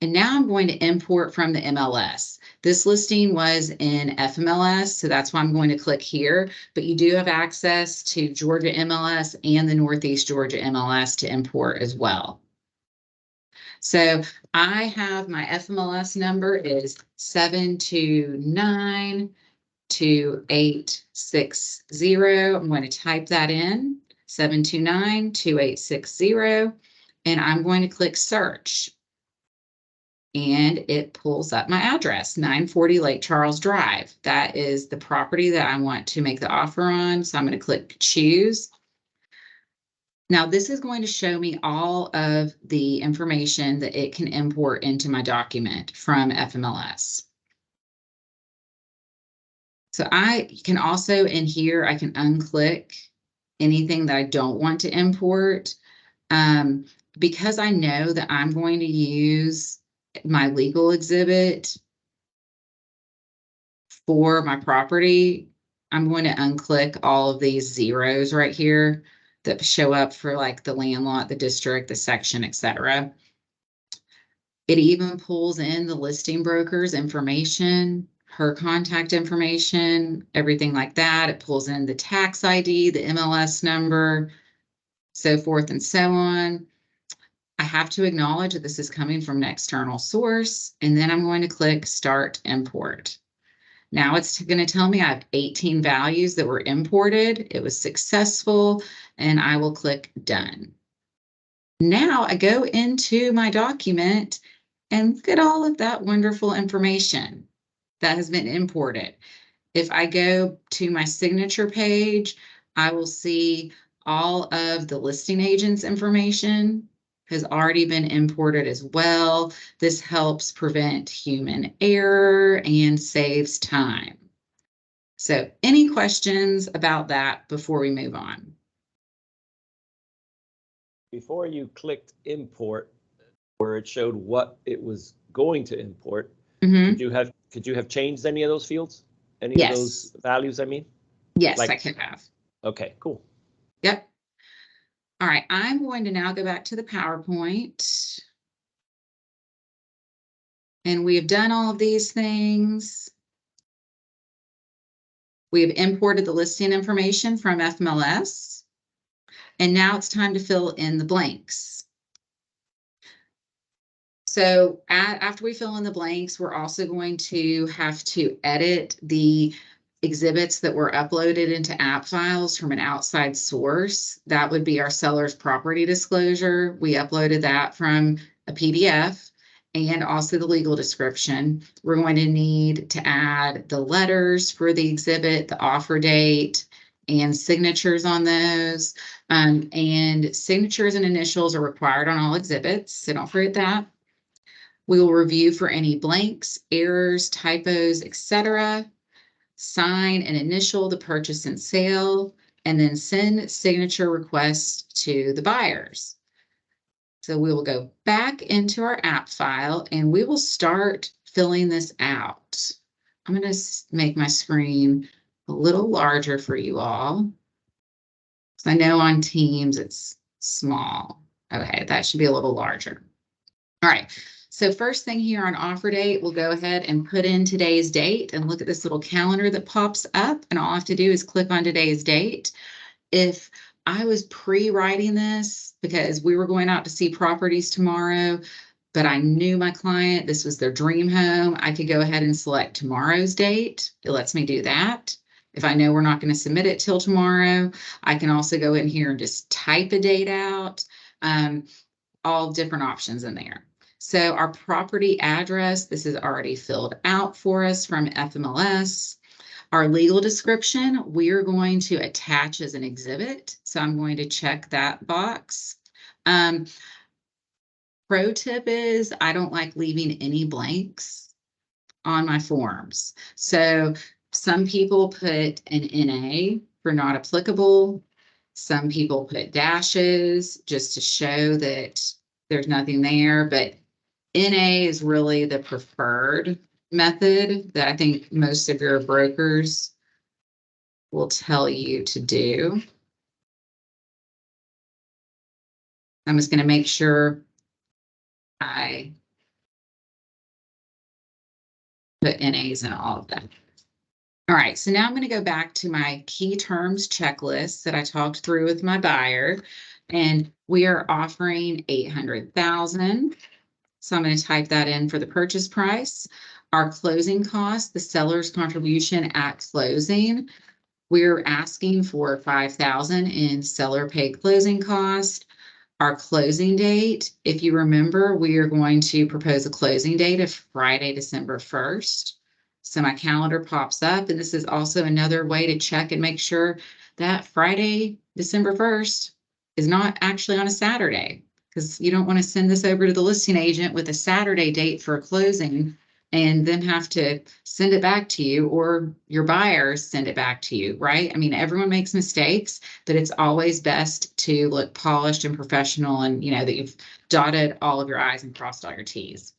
And now I'm going to import from the MLS. This listing was in FMLS, so that's why I'm going to click here. But you do have access to Georgia MLS and the Northeast Georgia MLS to import as well. So I have my FMLS number is 729-2860. I'm going to type that in, 729-2860, and I'm going to click search. And it pulls up my address, 940 Lake Charles Drive. That is the property that I want to make the offer on. So I'm going to click choose. Now this is going to show me all of the information that it can import into my document from FMLS. So I can also in here, I can unclick anything that I don't want to import. Because I know that I'm going to use my legal exhibit for my property, I'm going to unclick all of these zeros right here that show up for like the land lot, the district, the section, etc. It even pulls in the listing broker's information, her contact information, everything like that. It pulls in the tax ID, the MLS number, so forth and so on. I have to acknowledge that this is coming from an external source, and then I'm going to click Start Import. Now it's going to tell me I have 18 values that were imported. It was successful, and I will click Done. Now I go into my document and look at all of that wonderful information that has been imported. If I go to my signature page, I will see all of the listing agent's information has already been imported as well. This helps prevent human error and saves time. So any questions about that before we move on? Before you clicked import, where it showed what it was going to import, could you have changed any of those fields? Any of those values, I mean? Yes, I could have. Okay, cool. Yep. All right, I'm going to now go back to the PowerPoint. And we have done all of these things. We have imported the listing information from FMLS. And now it's time to fill in the blanks. So after we fill in the blanks, we're also going to have to edit the exhibits that were uploaded into Appfiles from an outside source. That would be our seller's property disclosure. We uploaded that from a PDF and also the legal description. We're going to need to add the letters for the exhibit, the offer date, and signatures on those. And signatures and initials are required on all exhibits, so don't forget that. We will review for any blanks, errors, typos, etc. Sign and initial the purchase and sale, and then send signature requests to the buyers. So we will go back into our app file and we will start filling this out. I'm going to make my screen a little larger for you all, because I know on Teams it's small. Okay, that should be a little larger. All right. So first thing here on offer date, we'll go ahead and put in today's date and look at this little calendar that pops up. And all I have to do is click on today's date. If I was pre-writing this because we were going out to see properties tomorrow, but I knew my client, this was their dream home, I could go ahead and select tomorrow's date. It lets me do that. If I know we're not going to submit it till tomorrow, I can also go in here and just type a date out. All different options in there. So our property address, this is already filled out for us from FMLS. Our legal description, we're going to attach as an exhibit. So I'm going to check that box. Pro tip is I don't like leaving any blanks on my forms. So some people put an NA for not applicable. Some people put dashes just to show that there's nothing there, but NA is really the preferred method that I think most of your brokers will tell you to do. I'm just going to make sure I put NAs in all of that. All right, so now I'm going to go back to my key terms checklist that I talked through with my buyer, and we are offering $800,000. So I'm going to type that in for the purchase price. Our closing cost, the seller's contribution at closing, we're asking for $5,000 in seller paid closing cost. Our closing date, if you remember, we are going to propose a closing date of Friday, December 1st. So my calendar pops up, and this is also another way to check and make sure that Friday, December 1st is not actually on a Saturday, because you don't want to send this over to the listing agent with a Saturday date for a closing and then have to send it back to you, or your buyers send it back to you, right? I mean, everyone makes mistakes, but it's always best to look polished and professional, and you know that you've dotted all of your I's and crossed all your T's.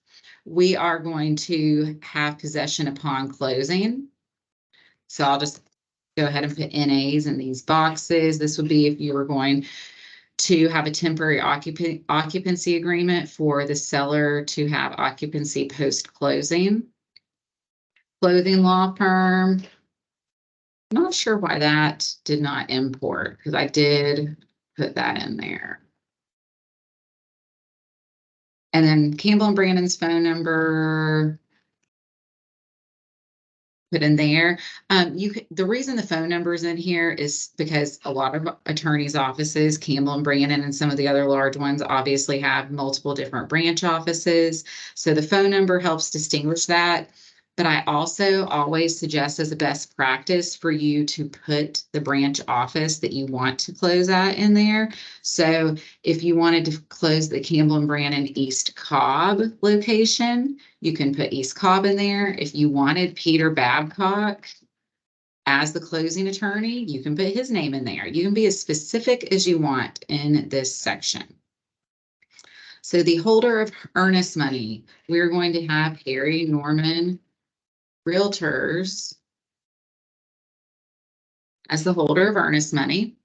We are going to have possession upon closing. So I'll just go ahead and put NAs in these boxes. This would be if you were going to have a temporary occupancy agreement for the seller to have occupancy post-closing. Clothing law firm. Not sure why that did not import, because I did put that in there. And then Campbell and Brandon's phone number, put in there. The reason the phone number is in here is because a lot of attorneys' offices, Campbell and Brandon and some of the other large ones, obviously have multiple different branch offices. So the phone number helps distinguish that. But I also always suggest as a best practice for you to put the branch office that you want to close at in there. So if you wanted to close the Campbell and Brandon East Cobb location, you can put East Cobb in there. If you wanted Peter Babcock as the closing attorney, you can put his name in there. You can be as specific as you want in this section. So the holder of earnest money, we're going to have Harry Norman Realtors as the holder of earnest money.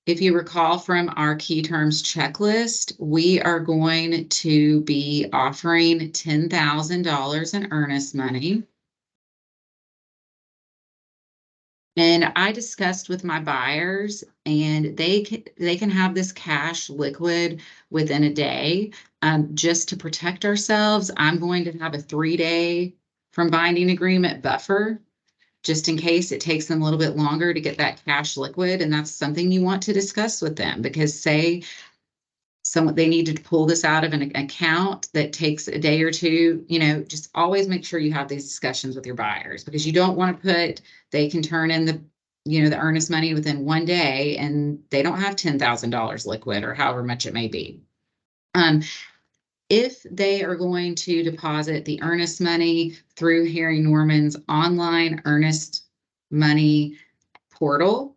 If you recall from our key terms checklist, we are going to be offering $10,000 in earnest money. And I discussed with my buyers, and they can have this cash liquid within a day. Just to protect ourselves, I'm going to have a 3-day from binding agreement buffer, just in case it takes them a little bit longer to get that cash liquid. And that's something you want to discuss with them, because say they need to pull this out of an account that takes a day or two, just always make sure you have these discussions with your buyers, because you don't want to they can turn in the earnest money within 1 day and they don't have $10,000 liquid or however much it may be. If they are going to deposit the earnest money through Harry Norman's online earnest money portal,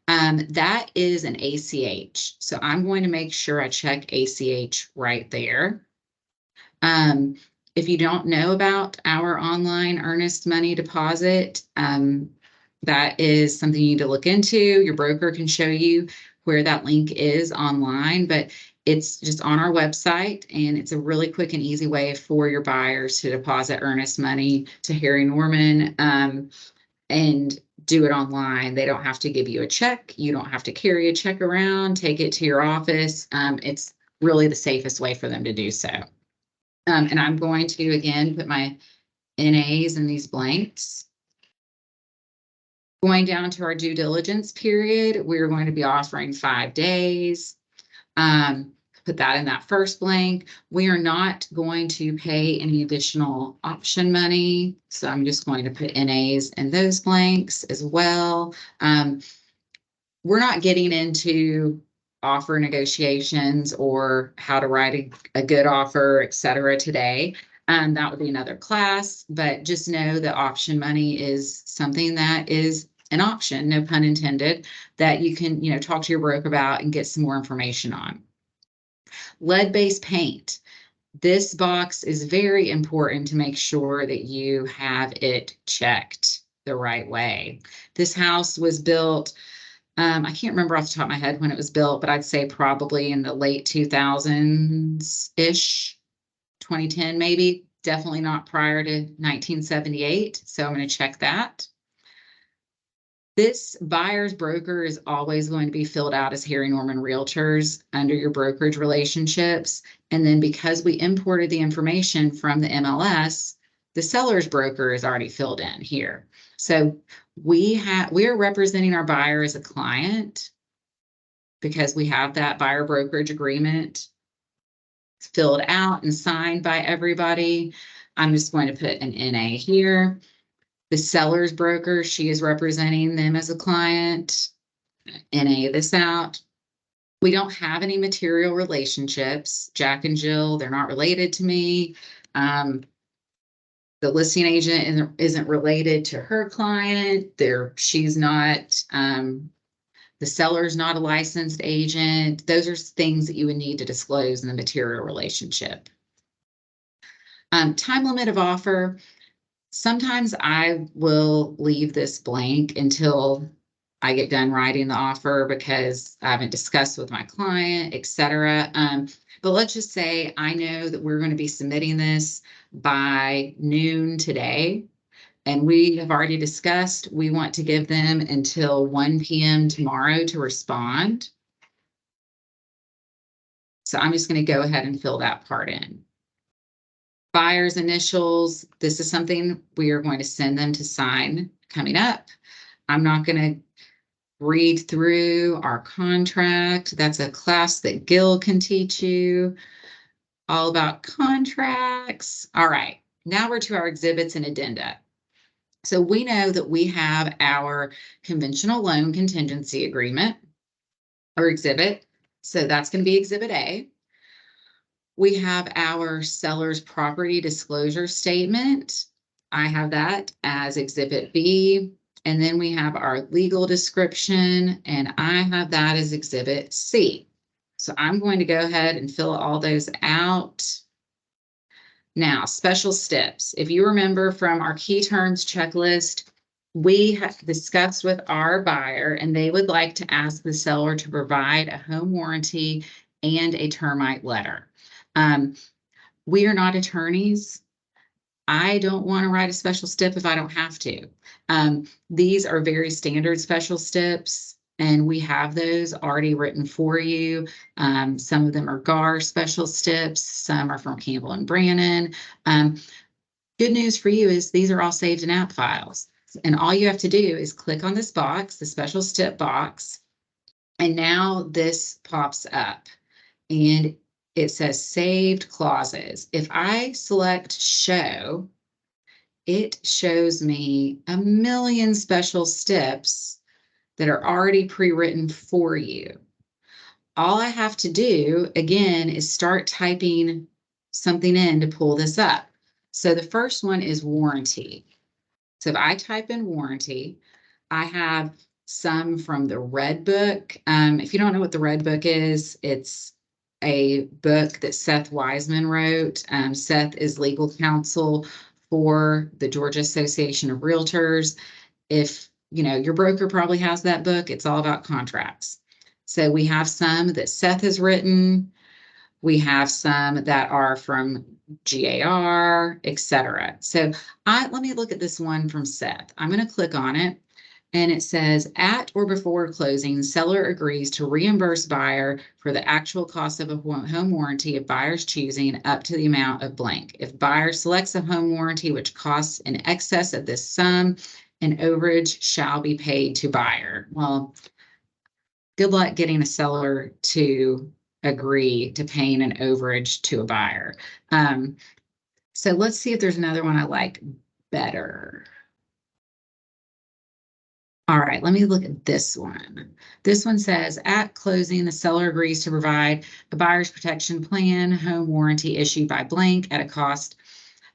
that is an ACH. So I'm going to make sure I check ACH right there. If you don't know about our online earnest money deposit, that is something you need to look into. Your broker can show you where that link is online, but it's just on our website, and it's a really quick and easy way for your buyers to deposit earnest money to Harry Norman, and do it online. They don't have to give you a check. You don't have to carry a check around, take it to your office. It's really the safest way for them to do so. And I'm going to, again, put my NAs in these blanks. Going down to our due diligence period, we're going to be offering 5 days. Put that in that first blank. We are not going to pay any additional option money, so I'm just going to put NAs in those blanks as well. We're not getting into offer negotiations or how to write a good offer, etc. today. That would be another class, but just know that option money is something that is an option, no pun intended, that you can, talk to your broker about and get some more information on. Lead-based paint. This box is very important to make sure that you have it checked the right way. This house was built, I can't remember off the top of my head when it was built, but I'd say probably in the late 2000s-ish, 2010 maybe, definitely not prior to 1978. So I'm going to check that. This buyer's broker is always going to be filled out as Harry Norman Realtors under your brokerage relationships. And then because we imported the information from the MLS, the seller's broker is already filled in here. So we are representing our buyer as a client because we have that buyer brokerage agreement filled out and signed by everybody. I'm just going to put an NA here. The seller's broker, she is representing them as a client. NA this out. We don't have any material relationships. Jack and Jill, they're not related to me. The listing agent isn't related to her client. She's not, the seller's not a licensed agent. Those are things that you would need to disclose in the material relationship. Time limit of offer. Sometimes I will leave this blank until I get done writing the offer because I haven't discussed with my client, etc. But let's just say I know that we're going to be submitting this by noon today. And we have already discussed, we want to give them until 1 p.m. tomorrow to respond. So I'm just going to go ahead and fill that part in. Buyer's initials, this is something we are going to send them to sign coming up. I'm not going to read through our contract. That's a class that Gil can teach you all about contracts. All right, now we're to our exhibits and addenda. So we know that we have our conventional loan contingency agreement or exhibit. So that's going to be exhibit A. We have our seller's property disclosure statement. I have that as exhibit B. And then we have our legal description, and I have that as exhibit C. So I'm going to go ahead and fill all those out. Now, special steps. If you remember from our key terms checklist, we have discussed with our buyer, and they would like to ask the seller to provide a home warranty and a termite letter. We are not attorneys. I don't want to write a special stip if I don't have to. These are very standard special stips, and we have those already written for you. Some of them are GAR special stips. Some are from Campbell and Brannon. Good news for you is these are all saved in Appfiles. And all you have to do is click on this box, the special stip box, and now this pops up. And it says saved clauses. If I select show, it shows me a million special stips that are already pre-written for you. All I have to do, again, is start typing something in to pull this up. So the first one is warranty. So if I type in warranty, I have some from the Red Book. If you don't know what the Red Book is, it's a book that Seth Wiseman wrote. Seth is legal counsel for the Georgia Association of Realtors. If you know, your broker probably has that book. It's all about contracts. So we have some that Seth has written. We have some that are from GAR, etc. So let me look at this one from Seth. I'm going to click on it. And it says, at or before closing, seller agrees to reimburse buyer for the actual cost of a home warranty of buyer's choosing up to the amount of blank. If buyer selects a home warranty which costs in excess of this sum, an overage shall be paid to buyer. Well, good luck getting a seller to agree to paying an overage to a buyer. So let's see if there's another one I like better. All right, let me look at this one. This one says, at closing, the seller agrees to provide a buyer's protection plan, home warranty issued by blank at a cost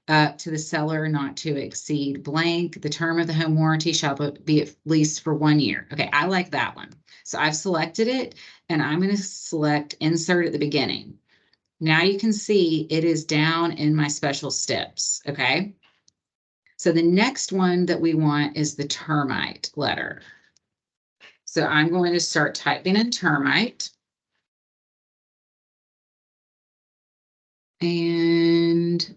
to the seller not to exceed blank. The term of the home warranty shall be at least for 1 year. Okay, I like that one. So I've selected it, and I'm going to select insert at the beginning. Now you can see it is down in my special steps, okay? So the next one that we want is the termite letter. So I'm going to start typing in termite. And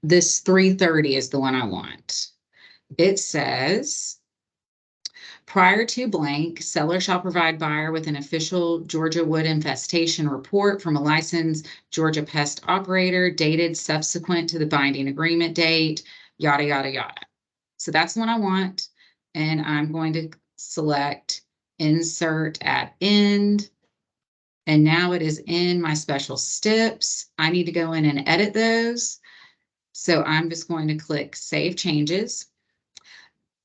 this 330 is the one I want. It says, prior to blank, seller shall provide buyer with an official Georgia wood infestation report from a licensed Georgia pest operator dated subsequent to the binding agreement date, yada, yada, yada. So that's the one I want. And I'm going to select insert at end. And now it is in my special steps. I need to go in and edit those. So I'm just going to click Save Changes.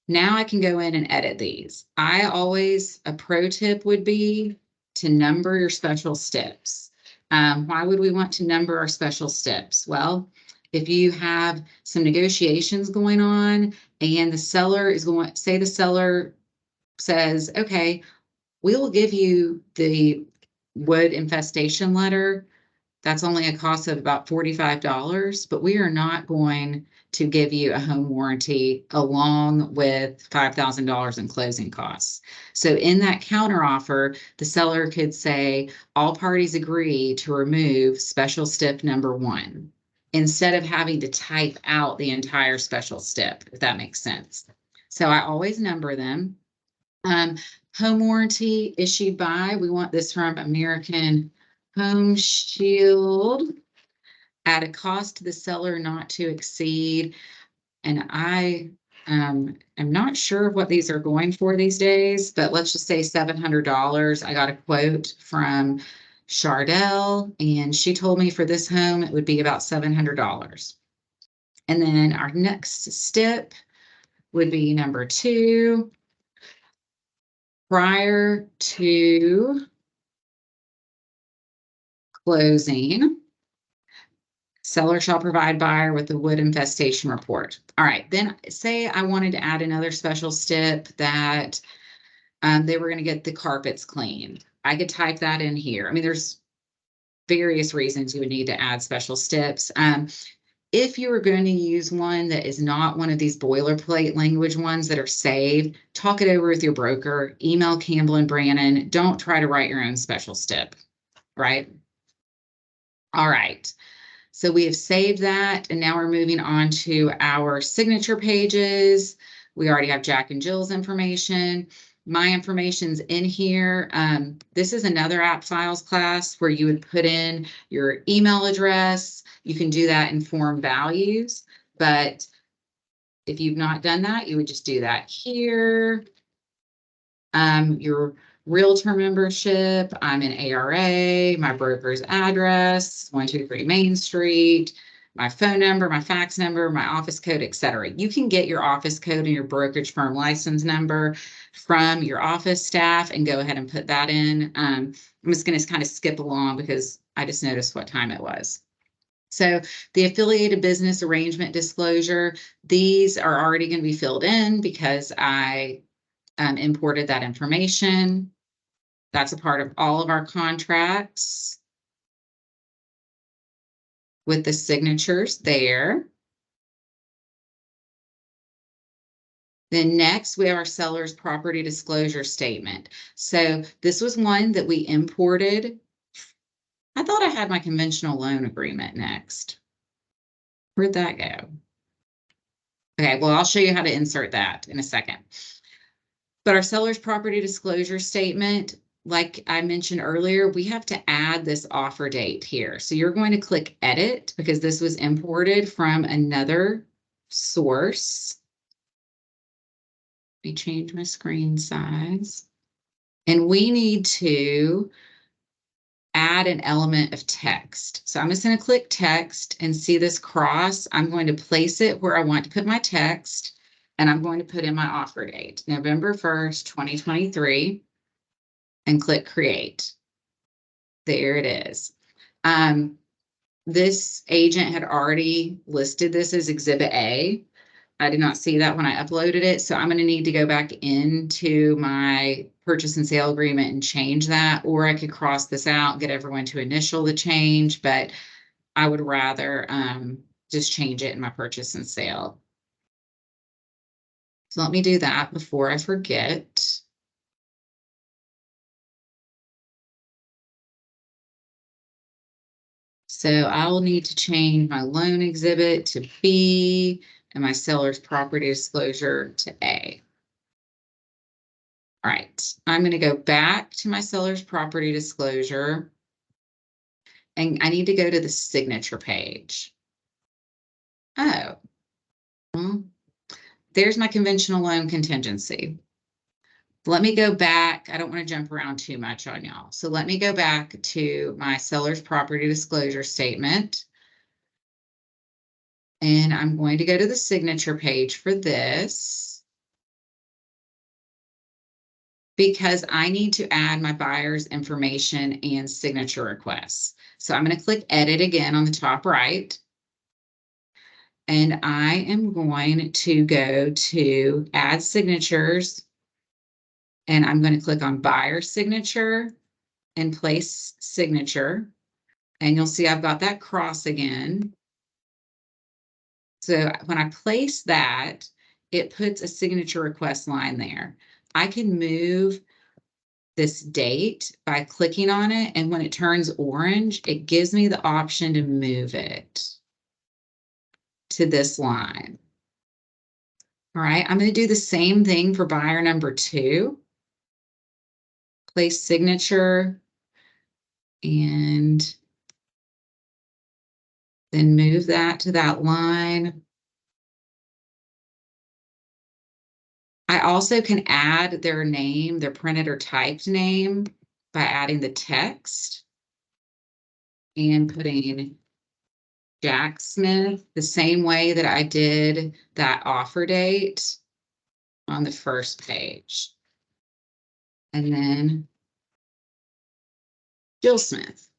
Now I can go in and edit these. A pro tip would be to number your special steps. Why would we want to number our special steps? Well, if you have some negotiations going on and the seller is going, say the seller says, okay, we will give you the wood infestation letter. That's only a cost of about $45, but we are not going to give you a home warranty along with $5,000 in closing costs. So in that counteroffer, the seller could say, all parties agree to remove special stip number 1, instead of having to type out the entire special stip, if that makes sense. So I always number them. Home warranty issued by, we want this from American Home Shield at a cost to the seller not to exceed. And I am not sure what these are going for these days, but let's just say $700. I got a quote from Chardell, and she told me for this home, it would be about $700. And then our next step would be number 2. Prior to closing, seller shall provide buyer with the wood infestation report. All right, then say I wanted to add another special stip that they were going to get the carpets cleaned. I could type that in here. I mean, there's various reasons you would need to add special steps. If you were going to use one that is not one of these boilerplate language ones that are saved, talk it over with your broker, email Campbell and Brannon. Don't try to write your own special stip, right? All right. So we have saved that, and now we're moving on to our signature pages. We already have Jack and Jill's information. My information's in here. This is another Appfiles class where you would put in your email address. You can do that in form values, but if you've not done that, you would just do that here. Your realtor membership, I'm an ARA, my broker's address, 123 Main Street, my phone number, my fax number, my office code, etc. You can get your office code and your brokerage firm license number from your office staff and go ahead and put that in. I'm just going to kind of skip along because I just noticed what time it was. So the affiliated business arrangement disclosure, these are already going to be filled in because I imported that information. That's a part of all of our contracts with the signatures there. Then next, we have our seller's property disclosure statement. So this was one that we imported. I thought I had my conventional loan agreement next. Where'd that go? Okay, well, I'll show you how to insert that in a second. But our seller's property disclosure statement, like I mentioned earlier, we have to add this offer date here. So you're going to click edit because this was imported from another source. Let me change my screen size. And we need to add an element of text. So I'm just going to click text and see this cross. I'm going to place it where I want to put my text. And I'm going to put in my offer date, November 1st, 2023, and click create. There it is. This agent had already listed this as Exhibit A. I did not see that when I uploaded it, so I'm going to need to go back into my purchase and sale agreement and change that, or I could cross this out, get everyone to initial the change, but I would rather just change it in my purchase and sale. So let me do that before I forget. So I'll need to change my loan exhibit to B and my seller's property disclosure to A. All right, I'm going to go back to my seller's property disclosure. And I need to go to the signature page. Oh, well, there's my conventional loan contingency. Let me go back. I don't want to jump around too much on y'all. So let me go back to my seller's property disclosure statement. And I'm going to go to the signature page for this because I need to add my buyer's information and signature requests. So I'm going to click edit again on the top right. And I am going to go to add signatures. And I'm going to click on buyer signature and place signature. And you'll see I've got that cross again. So when I place that, it puts a signature request line there. I can move this date by clicking on it. And when it turns orange, it gives me the option to move it to this line. All right, I'm going to do the same thing for buyer number 2. Place signature and then move that to that line. I also can add their name, their printed or typed name by adding the text and putting Jack Smith the same way that I did that offer date on the first page. And then Jill Smith.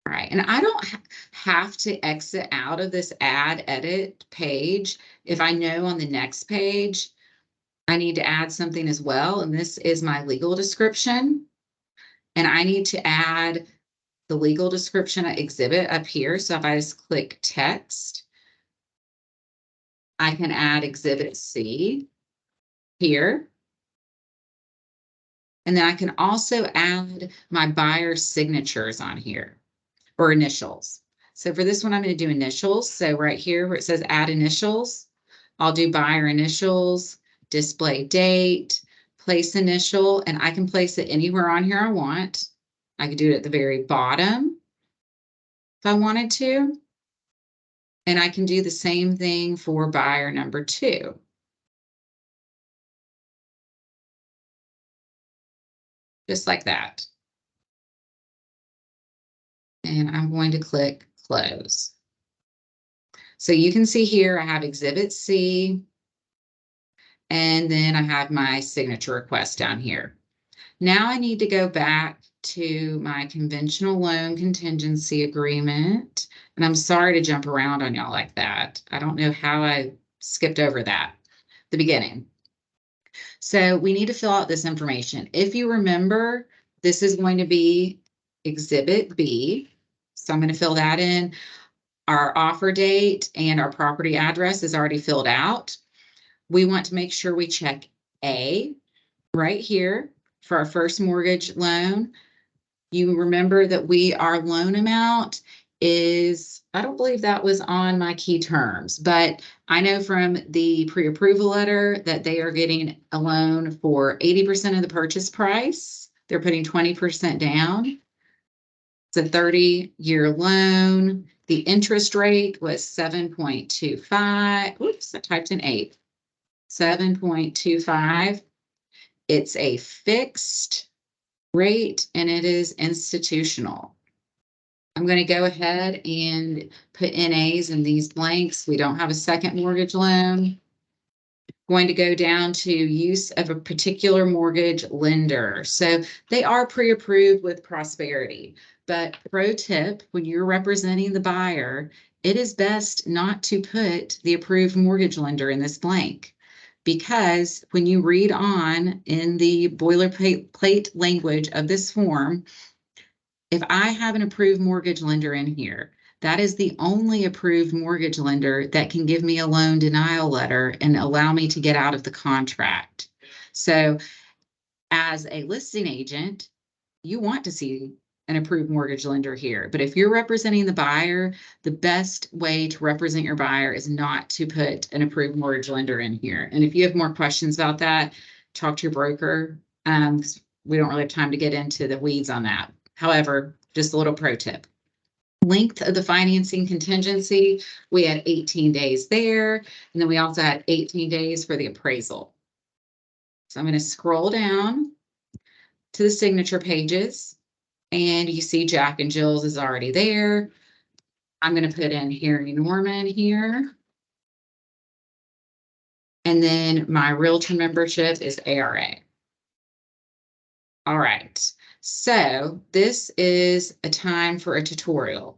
All right, and I don't have to exit out of this add edit page if I know on the next page I need to add something as well. And this is my legal description. And I need to add the legal description exhibit up here. So if I just click text, I can add exhibit C here. And then I can also add my buyer signatures on here, or initials. So for this one, I'm going to do initials. So right here where it says add initials, I'll do buyer initials, display date, place initial, and I can place it anywhere on here I want. I could do it at the very bottom if I wanted to. And I can do the same thing for buyer number 2. Just like that. And I'm going to click close. So you can see here I have Exhibit C, and then I have my signature request down here. Now I need to go back to my conventional loan contingency agreement. And I'm sorry to jump around on y'all like that. I don't know how I skipped over that at the beginning. So we need to fill out this information. If you remember, this is going to be Exhibit B. So I'm going to fill that in. Our offer date and our property address is already filled out. We want to make sure we check A right here for our first mortgage loan. You remember that our loan amount is, I don't believe that was on my key terms, but I know from the pre-approval letter that they are getting a loan for 80% of the purchase price. They're putting 20% down. It's a 30-year loan. The interest rate was 7.25. Oops, I typed in 8. 7.25. It's a fixed rate and it is institutional. I'm going to go ahead and put NAs in these blanks. We don't have a second mortgage loan. Going to go down to use of a particular mortgage lender. So they are pre-approved with Prosperity. But pro tip, when you're representing the buyer, it is best not to put the approved mortgage lender in this blank. Because when you read on in the boilerplate language of this form, if I have an approved mortgage lender in here, that is the only approved mortgage lender that can give me a loan denial letter and allow me to get out of the contract. So as a listing agent, you want to see an approved mortgage lender here. But if you're representing the buyer, the best way to represent your buyer is not to put an approved mortgage lender in here. And if you have more questions about that, talk to your broker. We don't really have time to get into the weeds on that. However, just a little pro tip. Length of the financing contingency, we had 18 days there. And then we also had 18 days for the appraisal. So I'm going to scroll down to the signature pages. And you see Jack and Jill's is already there. I'm going to put in Harry Norman here. And then my realtor membership is ARA. All right. So this is a time for a tutorial.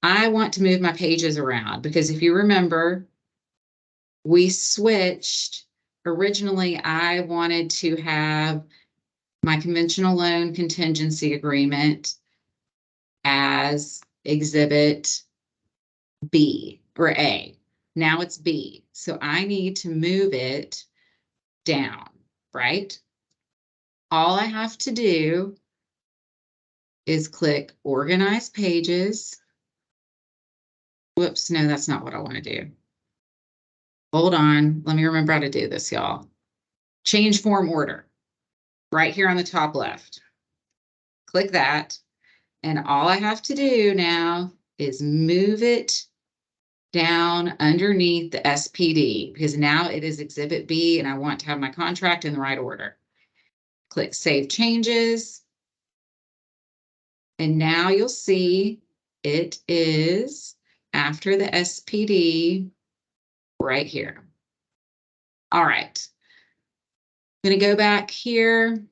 I want to move my pages around because if you remember, we switched. Originally, I wanted to have my conventional loan contingency agreement as Exhibit B or A. Now it's B. So I need to move it down, right? All I have to do is click Organize Pages. Whoops, no, that's not what I want to do. Hold on. Let me remember how to do this, y'all. Change Form Order. Right here on the top left. Click that. And all I have to do now is move it down underneath the SPD because now it is Exhibit B and I want to have my contract in the right order. Click Save Changes. And now you'll see it is after the SPD right here. All right. I'm going to go back here.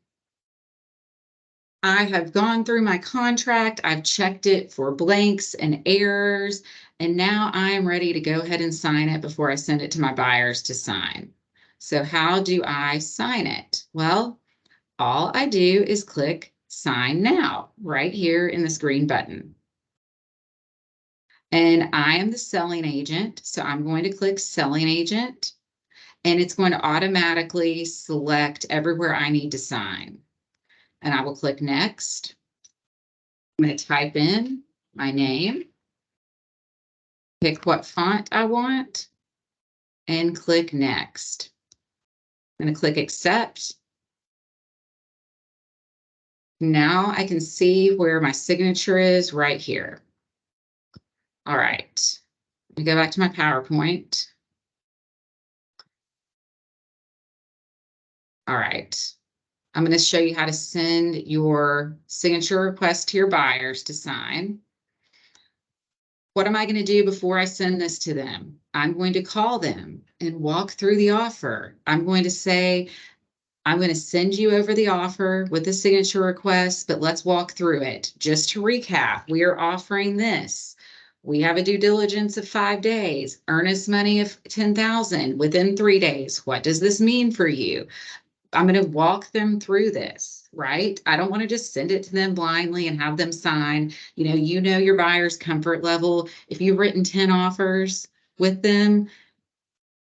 I have gone through my contract. I've checked it for blanks and errors, and now I am ready to go ahead and sign it before I send it to my buyers to sign. So how do I sign it? Well, all I do is click Sign Now right here in this green button. And I am the selling agent, so I'm going to click Selling Agent. and it's going to automatically select everywhere I need to sign. And I will click next. I'm going to type in my name, pick what font I want, and click next. I'm going to click accept. Now I can see where my signature is right here. All right, let me go back to my PowerPoint. All right, I'm going to show you how to send your signature request to your buyers to sign. What am I going to do before I send this to them? I'm going to call them and walk through the offer. I'm going to say, I'm going to send you over the offer with the signature request, but let's walk through it. Just to recap, we are offering this. We have a due diligence of 5 days, earnest money of $10,000 within 3 days. What does this mean for you? I'm going to walk them through this, right? I don't want to just send it to them blindly and have them sign. You know your buyer's comfort level. If you've written 10 offers with them,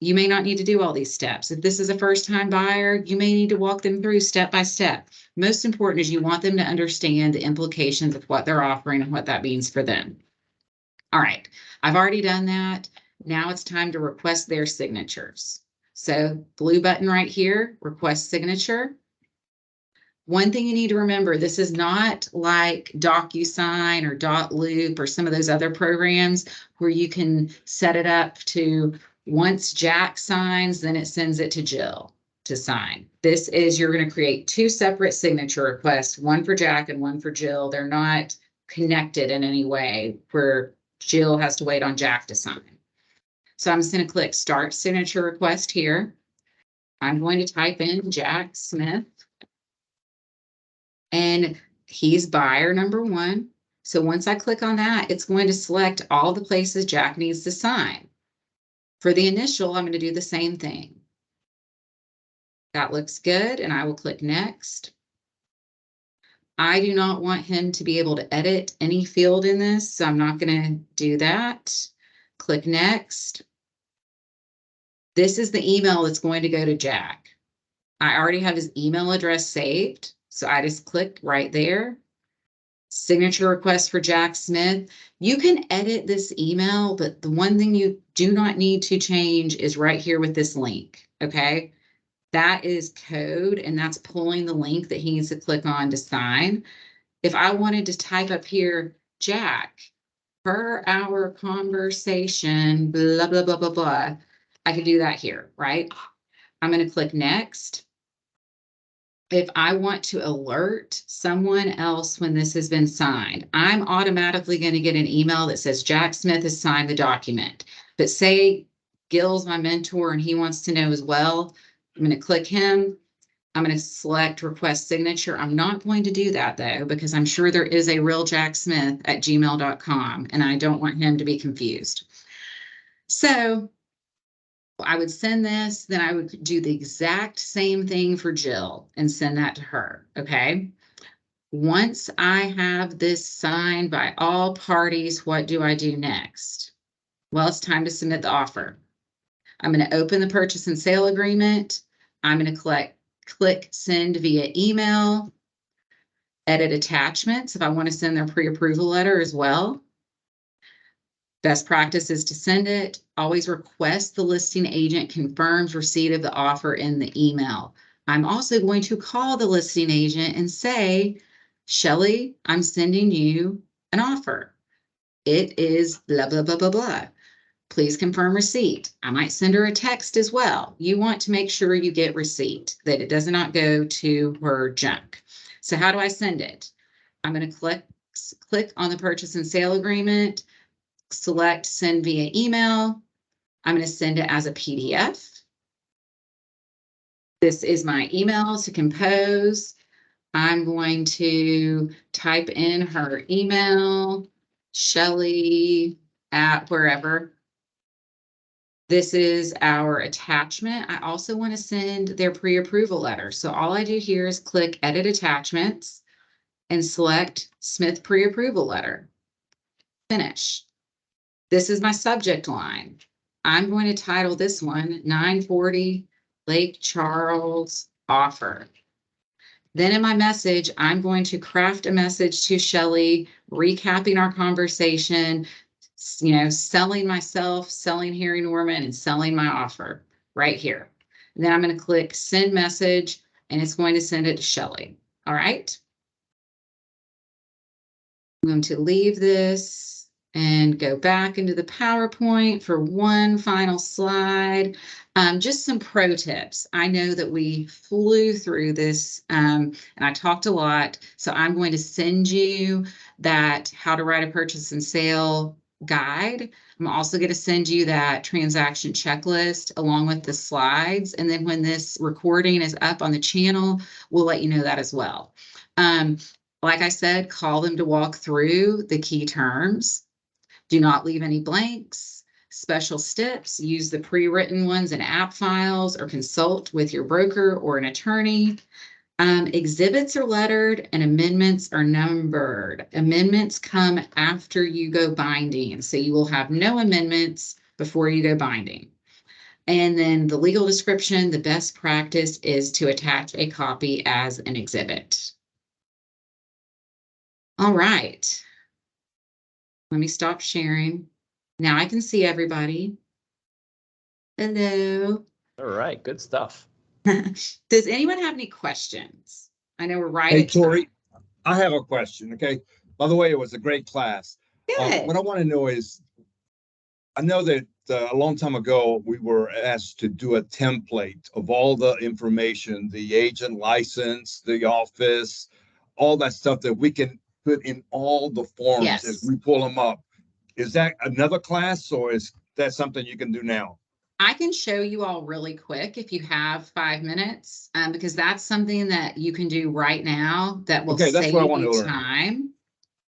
you may not need to do all these steps. If this is a first-time buyer, you may need to walk them through step by step. Most important is you want them to understand the implications of what they're offering and what that means for them. All right, I've already done that. Now it's time to request their signatures. So blue button right here, request signature. One thing you need to remember, this is not like DocuSign or .loop or some of those other programs where you can set it up to once Jack signs, then it sends it to Jill to sign. This is, you're going to create 2 separate signature requests, one for Jack and one for Jill. They're not connected in any way where Jill has to wait on Jack to sign. So I'm just going to click Start Signature Request here. I'm going to type in Jack Smith. And he's buyer number 1. So once I click on that, it's going to select all the places Jack needs to sign. For the initial, I'm going to do the same thing. That looks good, and I will click Next. I do not want him to be able to edit any field in this, so I'm not going to do that. Click Next. This is the email that's going to go to Jack. I already have his email address saved, so I just click right there. Signature request for Jack Smith. You can edit this email, but the one thing you do not need to change is right here with this link, okay? That is code, and that's pulling the link that he needs to click on to sign. If I wanted to type up here, Jack, per our conversation, blah, blah, blah, blah, blah, I could do that here, right? I'm going to click Next. If I want to alert someone else when this has been signed, I'm automatically going to get an email that says Jack Smith has signed the document. But say Gil's my mentor and he wants to know as well, I'm going to click him. I'm going to select Request Signature. I'm not going to do that though, because I'm sure there is a real Jack Smith at gmail.com and I don't want him to be confused. So I would send this, then I would do the exact same thing for Jill and send that to her, okay? Once I have this signed by all parties, what do I do next? Well, it's time to submit the offer. I'm going to open the purchase and sale agreement. I'm going to click Send via email, edit attachments if I want to send their pre-approval letter as well. Best practice is to send it. Always request the listing agent confirms receipt of the offer in the email. I'm also going to call the listing agent and say, Shelley, I'm sending you an offer. It is blah, blah, blah, blah, blah. Please confirm receipt. I might send her a text as well. You want to make sure you get receipt, that it does not go to her junk. So how do I send it? I'm going to click on the purchase and sale agreement. Select send via email. I'm going to send it as a PDF. This is my email to compose. I'm going to type in her email, Shelley at wherever. This is our attachment. I also want to send their pre-approval letter. So all I do here is click Edit Attachments and select Smith Pre-Approval Letter. Finish. This is my subject line. I'm going to title this one 940 Lake Charles offer. Then in my message, I'm going to craft a message to Shelley, recapping our conversation, selling myself, selling Harry Norman, and selling my offer right here. And then I'm going to click send message, and it's going to send it to Shelley. All right. I'm going to leave this and go back into the PowerPoint for one final slide. Just some pro tips. I know that we flew through this and I talked a lot, so I'm going to send you that how to write a purchase and sale guide. I'm also going to send you that transaction checklist along with the slides. And then when this recording is up on the channel, we'll let you know that as well. Like I said, call them to walk through the key terms. Do not leave any blanks. Special steps, use the pre-written ones in Appfiles or consult with your broker or an attorney. Exhibits are lettered and amendments are numbered. Amendments come after you go binding, so you will have no amendments before you go binding. And then the legal description, the best practice is to attach a copy as an exhibit. All right. Let me stop sharing. Now I can see everybody. Hello. All right, good stuff. Does anyone have any questions? I know we're right Hey, at time. Tori, I have a question, okay? By the way, it was a great class. Good. What I want to know is, I know that a long time ago, we were asked to do a template of all the information, the agent license, the office, all that stuff that we can put in all the forms Yes. as we pull them up. Is that another class or is that something you can do now? I can show you all really quick if you have 5 minutes, because that's something that you can do right now that will Okay, that's save what I want to you learn. time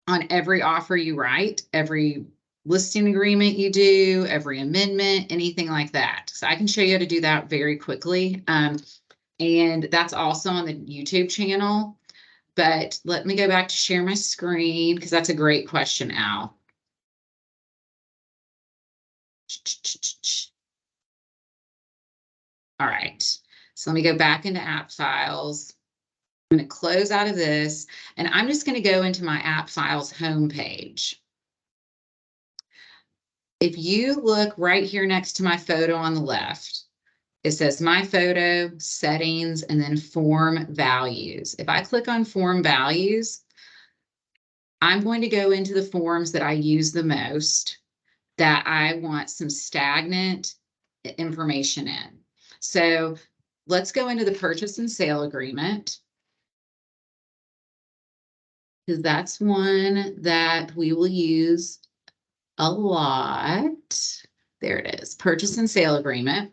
on every offer you write, every listing agreement you do, every amendment, anything like that. So I can show you how to do that very quickly. And that's also on the YouTube channel. But let me go back to share my screen because that's a great question, Al. All right, so let me go back into Appfiles. I'm going to close out of this, and I'm just going to go into my Appfiles homepage. If you look right here next to my photo on the left, it says my photo, settings, and then form values. If I click on form values, I'm going to go into the forms that I use the most, that I want some stagnant information in. So let's go into the purchase and sale agreement, because that's one that we will use a lot. There it is, purchase and sale agreement.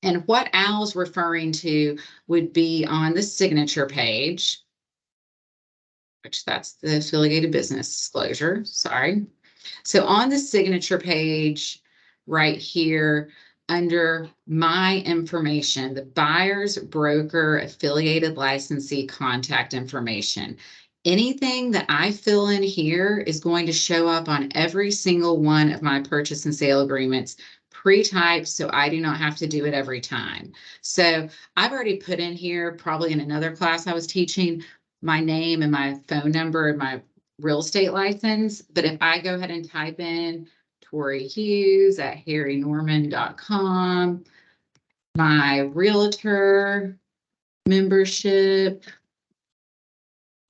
And what Al's referring to would be on the signature page, which that's the affiliated business disclosure, sorry. So on the signature page right here, under my information, the buyer's broker affiliated licensee contact information. Anything that I fill in here is going to show up on every single one of my purchase and sale agreements, pre-typed, so I do not have to do it every time. So I've already put in here, probably in another class I was teaching, my name and my phone number and my real estate license. But if I go ahead and type in Tori Hughes at harrynorman.com, my realtor membership,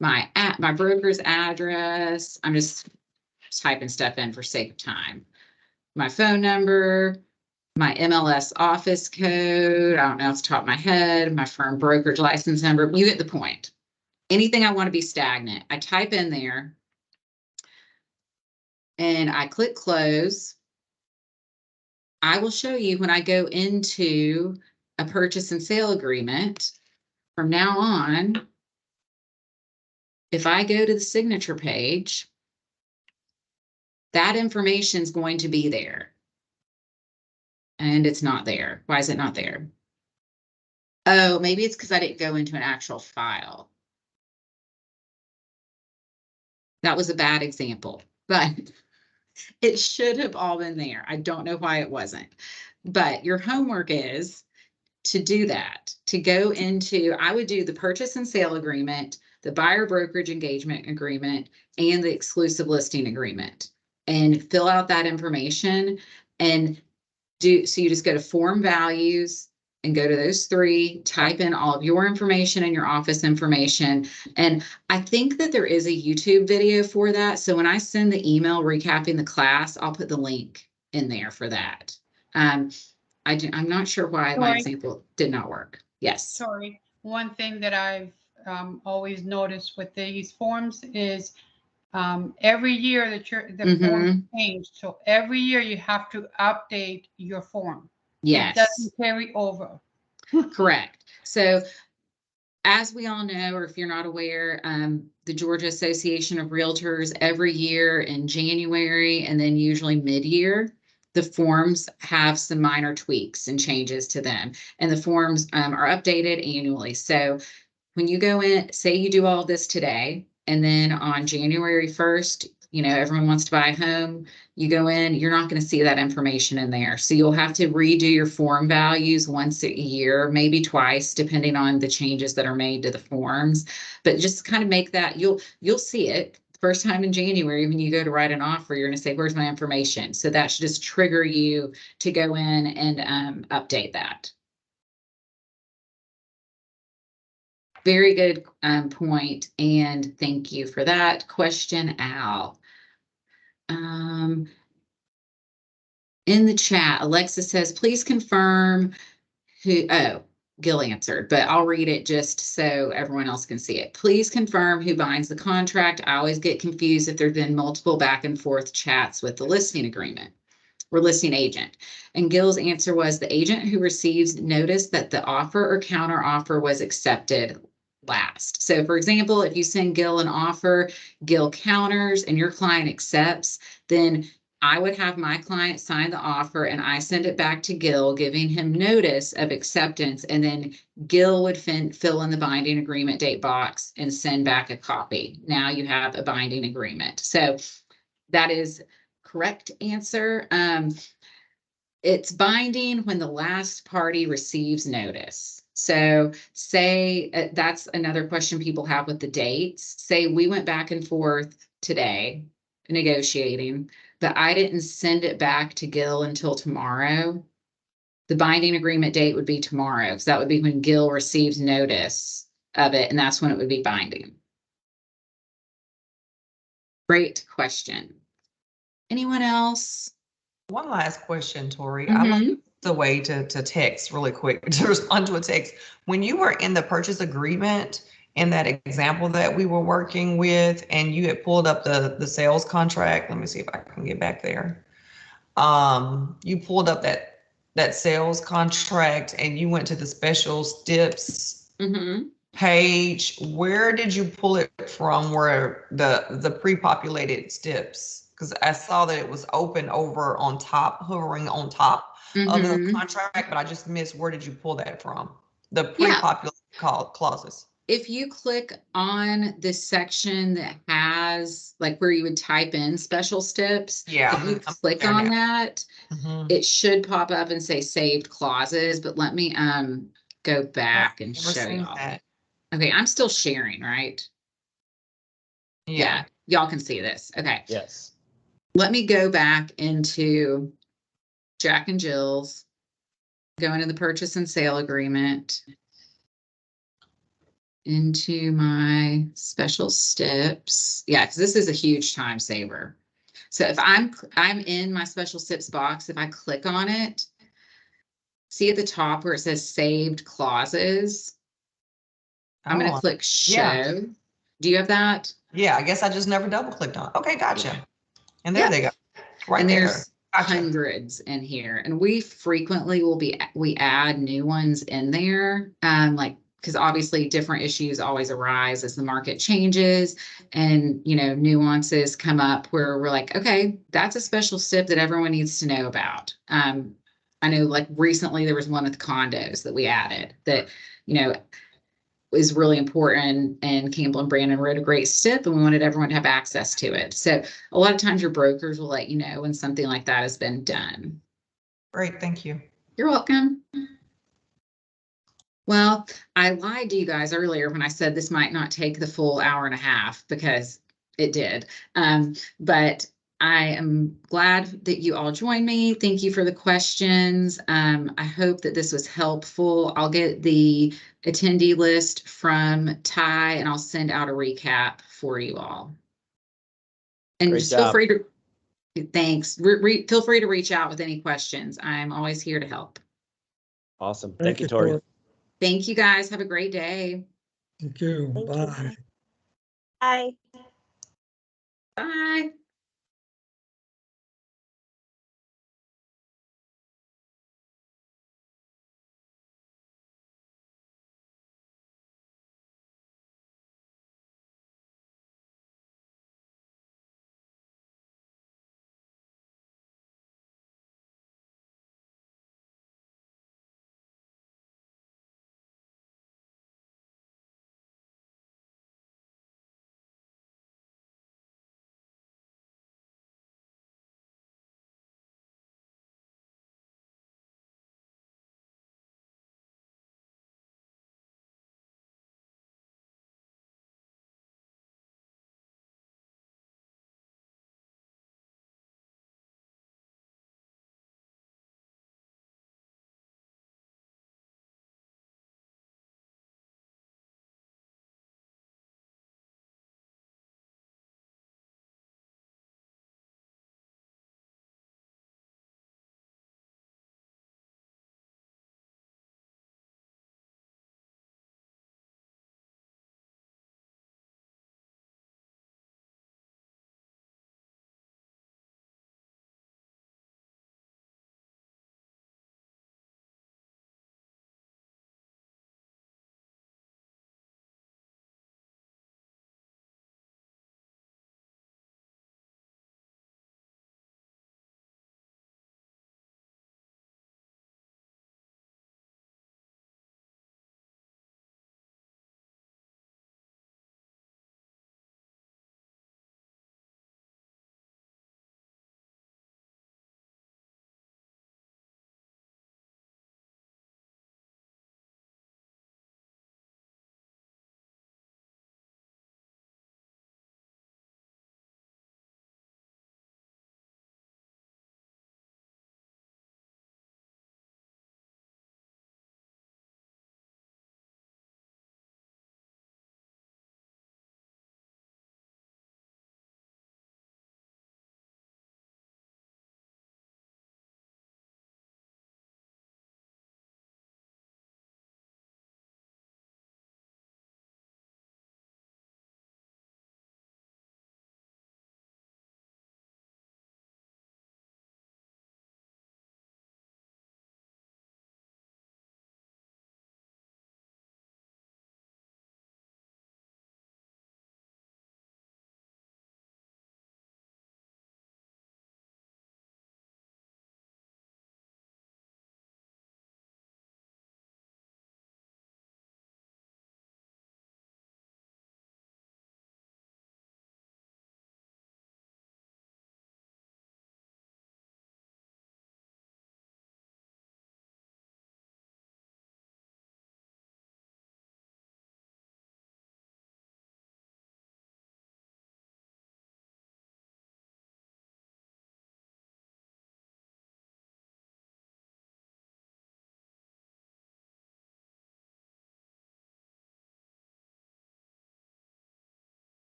my broker's address, I'm just typing stuff in for sake of time. My phone number, my MLS office code, I don't know off the top of my head, my firm brokerage license number, you get the point. Anything I want to be stagnant, I type in there and I click close. I will show you when I go into a purchase and sale agreement from now on, if I go to the signature page, that information is going to be there. And it's not there. Why is it not there? Oh, maybe it's because I didn't go into an actual file. That was a bad example, but it should have all been there. I don't know why it wasn't. But your homework is to do that, to go into, I would do the purchase and sale agreement, the buyer brokerage engagement agreement, and the exclusive listing agreement, and fill out that information and do, so you just go to form values and go to those three, type in all of your information and your office information. And I think that there is a YouTube video for that. So when I send the email recapping the class, I'll put the link in there for that. I'm not sure why my Tori. example did not work. Yes. Sorry, one thing that I've always noticed with these forms is every year that the forms change. So every year you have to update your form. Yes. It doesn't carry over. Correct. So as we all know, or if you're not aware, the Georgia Association of Realtors every year in January and then usually mid-year, the forms have some minor tweaks and changes to them. And the forms are updated annually. So when you go in, say you do all this today, and then on January 1st, you know, everyone wants to buy a home, you go in, you're not going to see that information in there. So you'll have to redo your form values once a year, maybe twice, depending on the changes that are made to the forms. But just kind of make that, you'll see it first time in January when you go to write an offer, you're going to say, where's my information? So that should just trigger you to go in and update that. Very good point, and thank you for that question, Al. In the chat, Alexa says, please confirm who, oh, Gil answered, but I'll read it just so everyone else can see it. Please confirm who binds the contract. I always get confused if there've been multiple back and forth chats with the listing agreement or listing agent. And Gil's answer was the agent who receives notice that the offer or counter offer was accepted last. So for example, if you send Gil an offer, Gil counters and your client accepts, then I would have my client sign the offer and I send it back to Gil, giving him notice of acceptance. And then Gil would fill in the binding agreement date box and send back a copy. Now you have a binding agreement. So that is correct answer. It's binding when the last party receives notice. So say that's another question people have with the dates. Say we went back and forth today negotiating, but I didn't send it back to Gil until tomorrow. The binding agreement date would be tomorrow, because that would be when Gil receives notice of it, and that's when it would be binding. Great question. Anyone else? One last question, Tori. I like the way to text really quick, to respond to a text. When you were in the purchase agreement, in that example that we were working with, and you had pulled up the sales contract, let me see if I can get back there. You pulled up that sales contract and you went to the special steps page. Where did you pull it from? Where the pre-populated steps? Because I saw that it was open over on top, hovering on top of the contract, but I just missed, where did you pull that from? The pre-populated clauses. If you click on this section that has like where you would type in special steps, if you click on that, it should pop up and say saved clauses, but let me go back and show y'all. Okay, I'm still sharing, right? Yeah, y'all can see this. Okay. Yes. Let me go back into Jack and Jill's, go into the purchase and sale agreement, into my special steps. Yeah, because this is a huge time saver. So if I'm in my special steps box, if I click on it, see at the top where it says saved clauses, I'm going to click show. Yeah. Do you have that? Yeah, I guess I just never double clicked on it. Okay, gotcha. Yeah. And there they go. Right and there. There's hundreds in here. And we frequently we add new ones in there. Because obviously different issues always arise as the market changes and, you know, nuances come up where we're like, okay, that's a special step that everyone needs to know about. I know like recently there was one with condos that we added that, you know, is really important, and Campbell and Brandon wrote a great step and we wanted everyone to have access to it. So a lot of times your brokers will let you know when something like that has been done. Great, thank you. You're welcome. Well, I lied to you guys earlier when I said this might not take the full hour and a half, because it did. But I am glad that you all joined me. Thank you for the questions. I hope that this was helpful. I'll get the attendee list from Ty and I'll send out a recap for you all. And Great just feel job. free to, thanks. Feel free to reach out with any questions. I'm always here to help. Awesome. Thank you, Tori. Thank you guys. Have a great day. Thank you. Thank you. Bye. Bye. Bye.